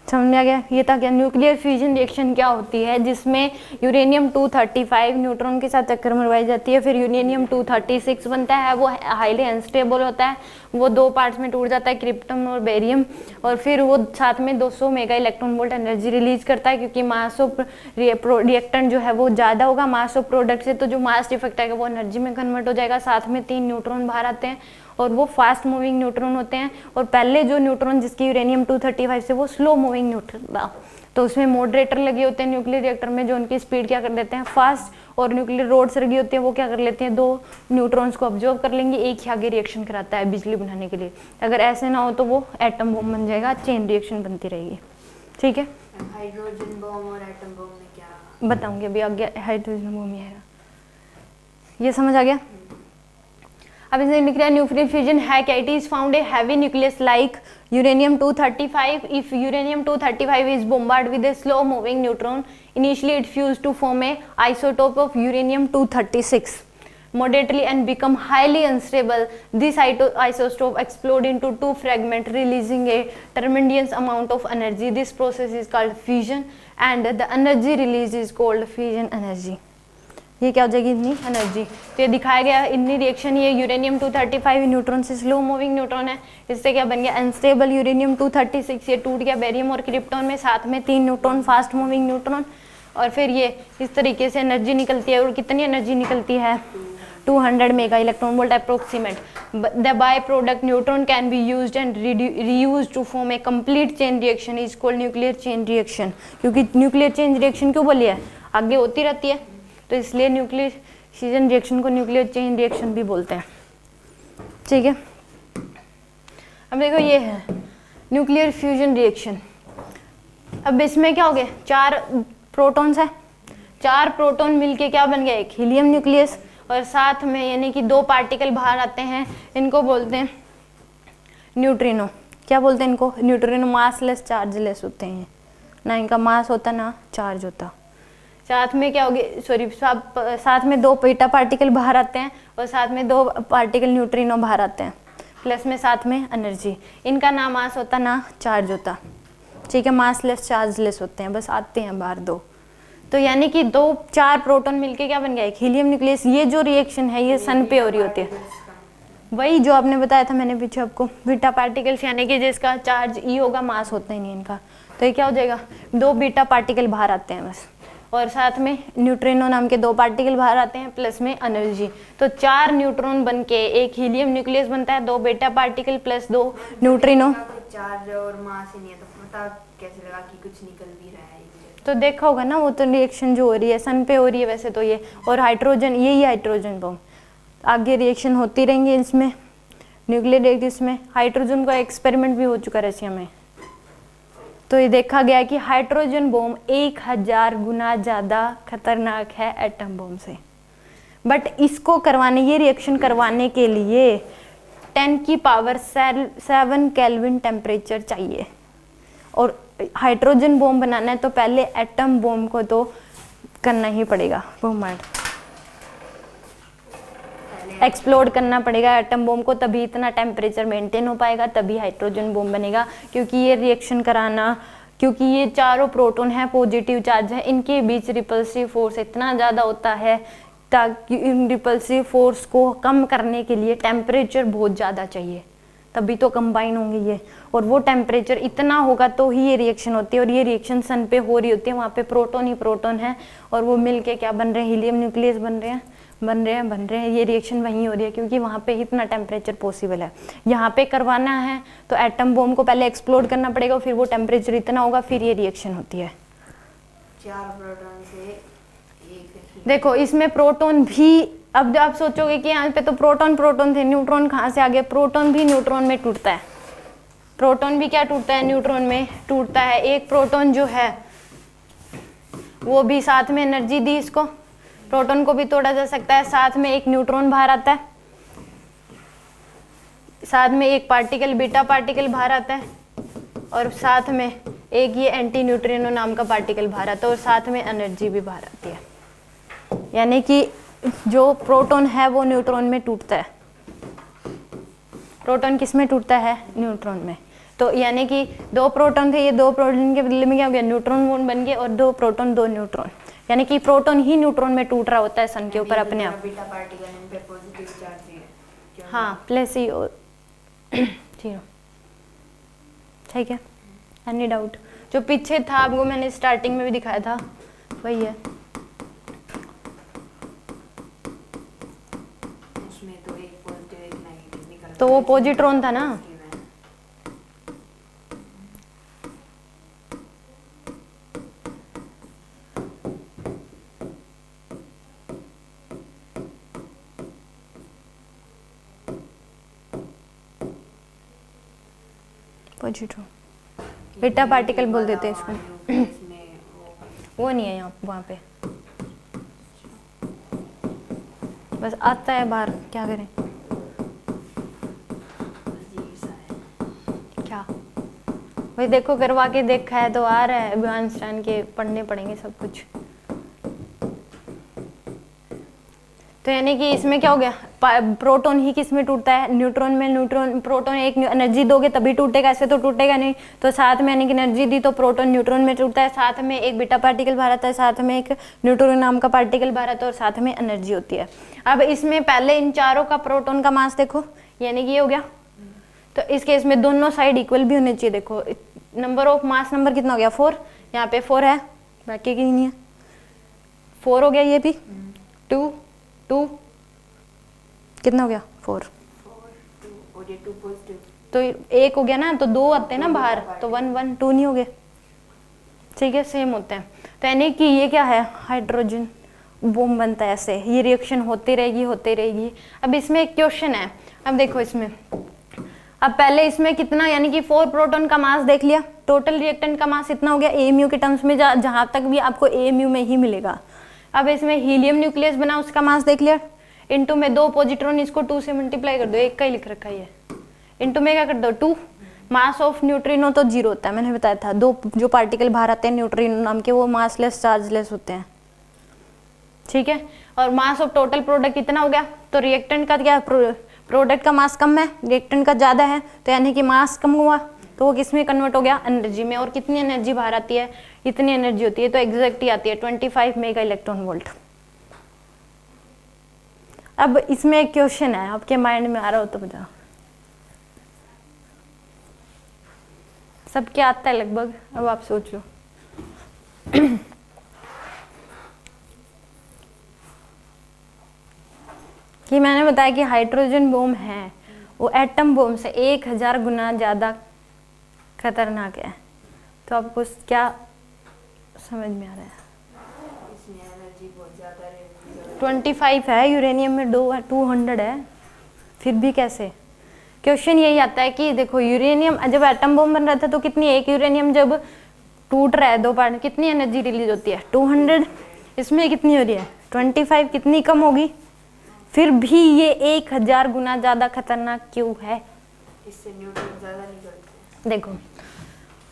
समझ में आ गया। ये था क्या न्यूक्लियर फ्यूजन रिएक्शन क्या होती है, जिसमें यूरेनियम 235 न्यूट्रॉन के साथ चक्कर मरवाई जाती है, फिर यूरेनियम 236 बनता है, वो हाईली अनस्टेबल होता है, वो 2 पार्ट्स में टूट जाता है, क्रिप्टन और बेरियम, और फिर वो साथ में 200 mega electron volt energy release करता है, क्योंकि मास ऑफ रिएक्टेंट जो है वो ज़्यादा होगा मास ऑफ प्रोडक्ट से, तो जो मास डिफेक्ट आएगा वो एनर्जी में कन्वर्ट हो जाएगा, साथ में 3 न्यूट्रॉन बाहर आते हैं, और वो फास्ट मूविंग न्यूट्रॉन होते हैं, और पहले जो न्यूट्रॉन जिसकी यूरेनियम 235 से वो स्लो मूविंग न्यूट्रॉन था, तो उसमें मॉडरेटर लगे होते हैं न्यूक्लियर रिएक्टर में, जो उनकी स्पीड क्या कर देते हैं फास्ट, और न्यूक्लियर रोड्स लगी होती हैं वो क्या कर लेते हैं 2 न्यूट्रॉन्स को ऑब्जर्व कर लेंगे, एक ही आगे रिएक्शन कराता है बिजली बनाने के लिए, अगर ऐसे ना हो तो वो एटम बम बन जाएगा, चेन रिएक्शन बनती रहेगी, ठीक है। हाइड्रोजन बम और एटम बम में क्या बताऊंगी अभी आगे, हाइड्रोजन बम ही आएगा, ये समझ आ गया। अब इसे लिख रहा है न्यूक्लियर फ्यूजन है क्या? It is found a heavy nucleus like uranium 235. If uranium 235 is bombarded with a slow moving neutron, initially it fused to form a isotope of uranium 236 moderately and become highly unstable. This isotope explode into two fragments, releasing a tremendous amount of energy. This process is called fusion and the energy release is called fusion energy. ये क्या हो जाएगी? इतनी energy. तो ये दिखाया गया इतनी रिएक्शन. ये यूरेनियम 235 न्यूट्रॉन से स्लो मूविंग न्यूट्रॉन है. इससे क्या बन गया? Unstable uranium 236. ये टूट गया बेरियम और क्रिप्टॉन में, साथ में 3 न्यूट्रॉन फास्ट मूविंग न्यूट्रॉन. और फिर ये इस तरीके से एनर्जी निकलती है. और कितनी एनर्जी निकलती है? 200 mega electron volt approximate. The by product neutron can be used and reused to form a complete chain reaction is called nuclear chain reaction. क्योंकि न्यूक्लियर चेन रिएक्शन क्यों बोली है? आगे होती रहती है, तो इसलिए न्यूक्लियर फिजन रिएक्शन को न्यूक्लियर चेन रिएक्शन भी बोलते हैं. ठीक है. अब देखो ये है न्यूक्लियर फ्यूजन रिएक्शन. अब इसमें क्या हो गया? 4 प्रोटॉन्स है. 4 प्रोटॉन मिलके क्या बन गया? एक हीलियम न्यूक्लियस. और साथ में यानी कि 2 पार्टिकल बाहर आते हैं. इनको बोलते हैं न्यूट्रिनो. क्या बोलते हैं इनको? न्यूट्रिनो. मासलेस चार्जलेस होते हैं, ना इनका मास होता ना चार्ज होता. साथ में क्या होगी? सॉरी, साथ में 2 बीटा पार्टिकल बाहर आते हैं और साथ में 2 पार्टिकल न्यूट्रिनो बाहर आते हैं. प्लस में साथ में एनर्जी. इनका ना मास होता ना चार्ज होता. ठीक है. मासलेस चार्जलेस होते हैं, बस आते हैं बाहर 2. तो यानी कि 4 प्रोटॉन मिलके क्या बन गया? एक हीलियम न्यूक्लियस. ये जो रिएक्शन है ये सन पे हो रही होती है. वही जो आपने बताया था मैंने पीछे आपको, बीटा पार्टिकल्स यानी कि जिसका चार्ज ई होगा, मास होता ही नहीं इनका. तो ये क्या हो जाएगा? 2 बीटा पार्टिकल बाहर आते हैं बस. और साथ में न्यूट्रिनो नाम के 2 पार्टिकल बाहर आते हैं, प्लस में एनर्जी. तो 4 न्यूट्रॉन बन के एक हीलियम न्यूक्लियस बनता है. 2 beta particle plus 2 neutrino. Charge और मास ही नहीं है, तो पता कैसे लगा कि कुछ निकल भी रहा है? तो देखा होगा ना, वो तो रिएक्शन जो हो रही है सन पे हो रही है वैसे तो ये. और हाइड्रोजन, यही हाइड्रोजन बम. आगे रिएक्शन होती रहेंगी इसमें न्यूक्लियर. इसमें हाइड्रोजन का एक्सपेरिमेंट भी हो चुका है रशिया में. तो ये देखा गया कि हाइड्रोजन बम 1000 गुना ज़्यादा खतरनाक है एटम बम से. बट इसको करवाने, ये रिएक्शन करवाने के लिए 10⁻7 केल्विन टेम्परेचर चाहिए. और हाइड्रोजन बम बनाना है तो पहले एटम बम को तो करना ही पड़ेगा, बॉम्बार्ड एक्सप्लोड करना पड़ेगा एटम बम को, तभी इतना टेम्परेचर मेंटेन हो पाएगा, तभी हाइड्रोजन बम बनेगा. क्योंकि ये रिएक्शन कराना, क्योंकि ये चारों प्रोटॉन है पॉजिटिव चार्ज है, इनके बीच रिपल्सिव फोर्स इतना ज़्यादा होता है, ताकि इन रिपल्सिव फोर्स को कम करने के लिए टेम्परेचर बहुत ज़्यादा चाहिए, तभी तो कंबाइन होंगे ये. और वो टेम्परेचर इतना होगा तो ही ये रिएक्शन होती है. और ये रिएक्शन सन पे हो रही होती है, वहाँ पे प्रोटॉन ही प्रोटॉन है और वो मिलके क्या बन रहे हैं? हीलियम न्यूक्लियस बन रहे हैं. ये रिएक्शन वहीं हो रही है क्योंकि वहाँ पे इतना टेम्परेचर पॉसिबल है. यहाँ पे करवाना है तो एटम बम को पहले एक्सप्लोड करना पड़ेगा, फिर वो टेम्परेचर इतना होगा, फिर ये रिएक्शन होती है. 4 प्रोटॉन से एक. देखो इसमें प्रोटॉन भी, अब आप सोचोगे कि यहाँ पे तो प्रोटॉन थे, न्यूट्रॉन कहाँ से आ गए? प्रोटॉन भी न्यूट्रॉन में टूटता है. प्रोटॉन भी क्या टूटता है? न्यूट्रॉन में टूटता है. एक प्रोटॉन जो है वो भी साथ में एनर्जी दी इसको, प्रोटॉन को भी तोड़ा जा सकता है. साथ में एक न्यूट्रॉन बाहर आता है, साथ में एक पार्टिकल बीटा पार्टिकल बाहर आता है, और साथ में एक ये एंटी न्यूट्रिनो नाम का पार्टिकल बाहर आता है, और साथ में एनर्जी भी बाहर आती है. यानी कि जो प्रोटॉन है वो न्यूट्रॉन में टूटता है. प्रोटॉन किस में टूटता है? न्यूट्रॉन में. तो यानी कि 2 प्रोटॉन थे, ये 2 प्रोटॉन के बदले में क्या हो गया? न्यूट्रॉन बन गए, और 2 प्रोटॉन 2 न्यूट्रॉन. यानी कि प्रोटॉन ही न्यूट्रॉन में टूट रहा होता है सन के ऊपर अपने आप. बीटा पार्टिकल इन पे पॉजिटिव चार्ज है. हाँ, प्लस ही 0. ठीक है. Any doubt? जो पीछे था आपको मैंने स्टार्टिंग में भी दिखाया था वही है. उसमें तो एक पॉजिटिव एक नेगेटिव निकल, तो वो पॉजिट्रॉन था ना. पॉजिट्रॉन, बीटा पार्टिकल बोल देते हैं इसको. वो नहीं है यहाँ वहाँ पे, बस आता है बाहर, क्या करें. भाई देखो करवा के देखा है तो आ रहा है, आइंस्टाइन के पढ़ने पड़ेंगे सब कुछ। तो यानी कि इसमें क्या हो गया, प्रोटॉन ही किस में टूटता है, न्यूट्रॉन में। न्यूट्रॉन प्रोटॉन एक एनर्जी दोगे तभी टूटेगा, ऐसे तो टूटेगा नहीं। तो साथ में यानी कि एनर्जी दी तो प्रोटॉन न्यूट्रॉन में टूटता है, साथ में एक बीटा पार्टिकल बाहर आता है, साथ में एक न्यूट्रॉन नाम का पार्टिकल बाहर आता है, और साथ में एनर्जी होती है। अब इसमें पहले इन चारों का प्रोटॉन का मास देखो, यानी कि ये हो गया। तो इस केस में दोनों साइड इक्वल भी होने चाहिए। देखो नंबर ऑफ मास नंबर कितना हो गया 4, यहाँ पे 4 है, बाकी की नहीं है, 4 हो गया, ये भी 2 2 कितना हो गया 4, 4 और ये 2 पॉजिटिव, तो एक हो गया ना, तो 2 आते हैं ना बाहर, तो 1 1 2 नहीं हो गए, ठीक है, सेम होते हैं। तो यानी कि ये क्या है, हाइड्रोजन बॉम्ब बनता है ऐसे, ये रिएक्शन होती रहेगी। अब इसमें एक क्वेश्चन है, अब देखो इसमें, अब पहले इसमें कितना, यानी कि 4 प्रोटॉन का मास देख लिया, टोटल रिएक्टेंट का मास इतना हो गया एएमयू के टर्म्स में, जहां तक भी आपको एएमयू में ही मिलेगा। अब इसमें हीलियम न्यूक्लियस बना, उसका मास देख लिया, इनटू में 2 पॉजिट्रॉन, इसको 2 से मल्टीप्लाई कर दो, एक का ही लिख रखा है ये, इनटू में क्या कर दो 2। मास ऑफ न्यूट्रिनो तो 0 होता है, मैंने बताया था, 2 जो पार्टिकल बाहर आते हैं न्यूट्रिनो नाम के, वो मासलेस चार्जलेस होते हैं, ठीक है। और मास ऑफ टोटल प्रोडक्ट कितना हो गया, तो रिएक्टेंट का क्या, प्रोडक्ट का मास कम है, रिएक्टेंट का ज्यादा है, तो यानी कि मास कम हुआ, तो वो किस में कन्वर्ट हो गया, एनर्जी में। और कितनी एनर्जी बाहर आती है, इतनी एनर्जी होती है, तो एग्जैक्ट ही आती है 25 मेगा इलेक्ट्रॉन वोल्ट। अब इसमें एक क्वेश्चन है, आपके माइंड में आ रहा हो तो बताओ, सबके आता है लगभग, अब आप सोच लो। कि मैंने बताया कि हाइड्रोजन बॉम्ब है वो एटम बॉम्ब से 1000 गुना ज्यादा खतरनाक है। तो आपको क्या समझ में आ रहा है, इसमें एनर्जी बहुत ज्यादा रहेगी, 25 है, यूरेनियम में 200 है, फिर भी कैसे। क्वेश्चन यही आता है कि देखो यूरेनियम जब एटम बॉम्ब बन रहा था तो कितनी, एक यूरेनियम जब टूट रहा है 2 पार्ट, कितनी एनर्जी रिलीज होती है 200, इसमें कितनी हो रही है 25, कितनी कम होगी, फिर भी ये 1000 गुना ज्यादा खतरनाक क्यों है। इससे न्यूट्रॉन ज्यादा निकलते हैं। देखो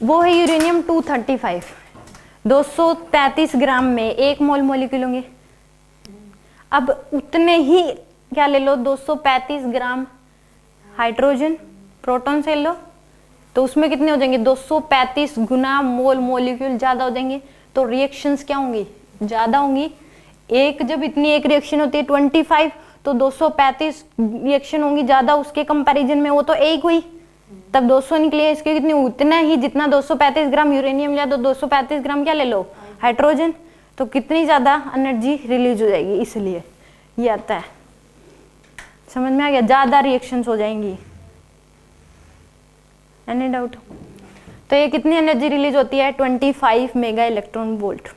वो है यूरेनियम 235, 233 ग्राम में 1 मोल मॉलिक्यूल होंगे। अब उतने ही क्या ले लो, 235 ग्राम हाइड्रोजन प्रोटॉन से लो, तो उसमें कितने हो जाएंगे 235 गुना मोल मॉलिक्यूल ज्यादा हो जाएंगे, तो रिएक्शंस क्या होंगी, ज्यादा होंगी। एक जब इतनी एक रिएक्शन होती है 25, तो 235 रिएक्शन होंगी ज्यादा, उसके कंपैरिजन में वो तो एक हुई, तब 200 निकली है, इसके कितनी, उतना ही जितना 235 ग्राम यूरेनियम लिया तो 235 ग्राम क्या ले लो हाइड्रोजन, तो कितनी ज्यादा एनर्जी रिलीज हो जाएगी, इसलिए ये आता है। समझ में आ गया, ज्यादा रिएक्शंस हो जाएंगी। Any doubt. तो ये कितनी एनर्जी रिलीज होती है 25 मेगा इलेक्ट्रॉन वोल्ट।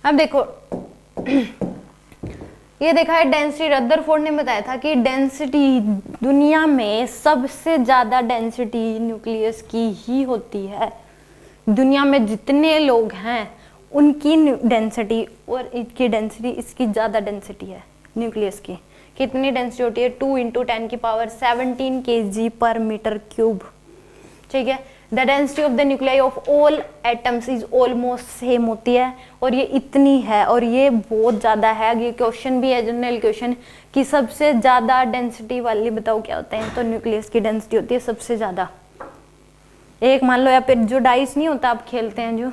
अब देखो ये देखा है डेंसिटी, रदरफोर्ड ने बताया था कि डेंसिटी दुनिया में सबसे ज्यादा डेंसिटी न्यूक्लियस की ही होती है। दुनिया में जितने लोग हैं उनकी डेंसिटी और इसकी डेंसिटी, इसकी ज्यादा डेंसिटी है न्यूक्लियस की। कितनी डेंसिटी होती है 2 × 10⁻17 kg पर मीटर क्यूब, ठीक है। The density of the nuclei of all atoms is almost same होती है, और ये इतनी है, और ये बहुत ज्यादा है। ये क्वेश्चन भी है जनरल क्वेश्चन कि सबसे ज्यादा डेंसिटी वाली बताओ क्या होते हैं, तो न्यूक्लियस की डेंसिटी होती है सबसे ज्यादा। एक मान लो, या फिर जो डाइस नहीं होता आप खेलते हैं जो,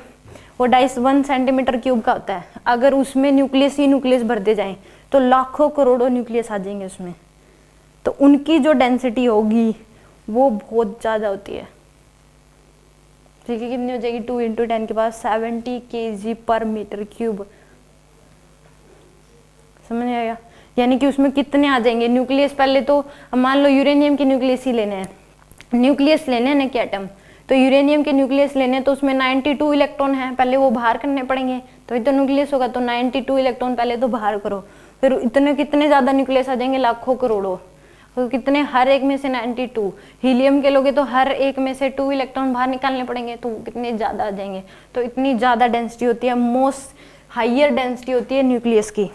वो डाइस 1 सेंटीमीटर क्यूब का होता है, अगर उसमें न्यूक्लियस ही न्यूक्लियस भरते जाएं तो लाखों करोड़ों न्यूक्लियस आ जाएंगे उसमें, तो उनकी जो डेंसिटी होगी वो बहुत ज्यादा होती है, ठीक है। कितनी हो जाएगी 2 × 10⁻70 kg पर मीटर क्यूब। समझ में आया, यानी कि उसमें कितने आ जाएंगे न्यूक्लियस। पहले तो मान लो यूरेनियम के न्यूक्लियस ही लेने हैं, न्यूक्लियस लेने हैं ना कि एटम, तो यूरेनियम के न्यूक्लियस लेने तो उसमें 92 इलेक्ट्रॉन है, पहले वो बाहर करने पड़ेंगे, तो इतना न्यूक्लियस होगा, तो 92 इलेक्ट्रॉन पहले तो बाहर करो, फिर इतने कितने ज्यादा न्यूक्लियस आ जाएंगे, लाखों करोड़ों। तो कितने, हर एक में से 92। हीलियम के लोगे तो हर एक में से 2 इलेक्ट्रॉन बाहर निकालने पड़ेंगे, तो कितने ज्यादा आ जाएंगे। तो इतनी ज्यादा डेंसिटी होती है, मोस्ट हाइयर डेंसिटी होती है न्यूक्लियस की।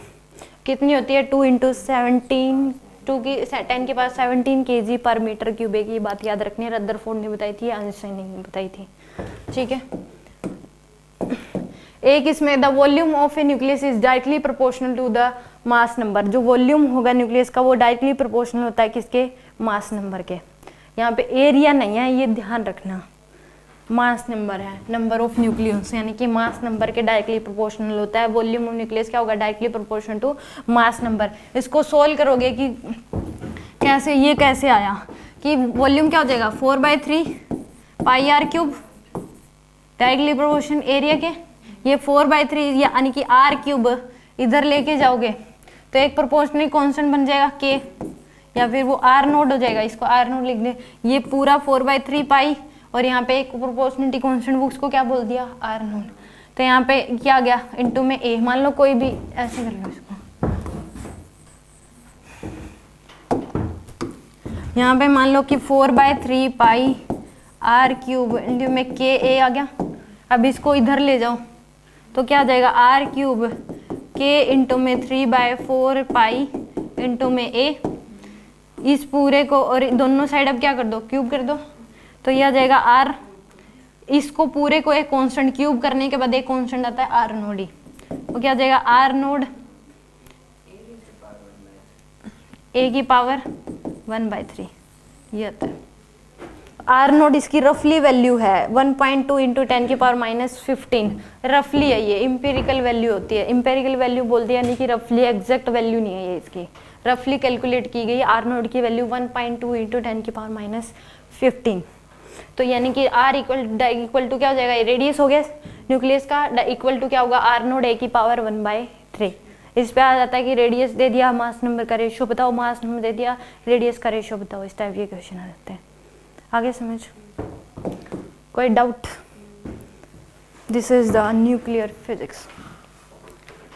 कितनी होती है 2 × 17 टू की 10 के पास 17 kg पर मीटर क्यूब है, ये बात याद रखनी है, रदरफोर्ड ने बताई थी, आइंस्टाइन ने बताई थी, ठीक है। एक इसमें the volume of a nucleus is directly proportional to the mass number, जो वॉल्यूम होगा न्यूक्लियस का वो डायरेक्टली प्रोपोर्शनल होता है किसके, मास नंबर के। यहाँ पे एरिया नहीं है, ये ध्यान रखना, मास नंबर है, नंबर ऑफ न्यूक्लियस, यानी कि मास नंबर के डायरेक्टली प्रोपोर्शनल होता है। वॉल्यूम ऑफ न्यूक्लियस क्या होगा, directly proportional to mass number. इसको सोल्व करोगे कि कैसे, ये कैसे आया कि वॉल्यूम क्या हो जाएगा 4/3 pi r cube, directly proportion area के, ये 4/3 यानी कि आर क्यूब इधर लेके जाओगे तो एक प्रोपोर्शनल कांस्टेंट बन जाएगा के, या फिर वो आर नोड हो जाएगा, इसको आर नोड लिख दे। ये पूरा 4/3 पाई और यहाँ पे एक प्रोपोर्शनलिटी कांस्टेंट, उसको क्या बोल दिया, आर नोड। तो यहाँ पे क्या आ गया, इनटू में ए, मान लो कोई भी ऐसे कर लो इसको, यहाँ पे मान लो कि 4/3 पाई आर क्यूब इंटू में के ए आ गया। अब इसको इधर ले जाओ तो क्या आ जाएगा, आर क्यूब के इंटू में 3/4 पाई इंटू में ए। इस पूरे को और दोनों साइड अब क्या कर दो, क्यूब कर दो, तो ये आ जाएगा आर। इसको पूरे को एक कांस्टेंट क्यूब करने के बाद एक कांस्टेंट आता है आर नोड ही, वो क्या आ जाएगा, आर नोड ए की पावर 1/3, ये आता है आर नोड। इसकी रफली वैल्यू है 1.2 इंटू 10 की पावर -15, रफली है, ये इम्पेरिकल वैल्यू होती है, इम्पेरिकल वैल्यू बोल दिया, यानी कि रफली, एग्जैक्ट वैल्यू नहीं है ये इसकी, रफली कैलकुलेट की गई। आर नोड की वैल्यू 1.2 इंटू 10 की पावर -15, तो यानी कि आर इक्वल टू क्या हो जाएगा, रेडियस हो गया न्यूक्लियस का, इक्वल टू क्या होगा, आर नोड ए की पावर 1/3। इस पे आ जाता है कि रेडियस दे दिया, मास नंबर का रेशियो बताओ, मास नंबर दे दिया, रेडियस का रेशियो बताओ, इस टाइप के क्वेश्चन आ जाते हैं। आगे समझ, कोई doubt? This is the nuclear physics.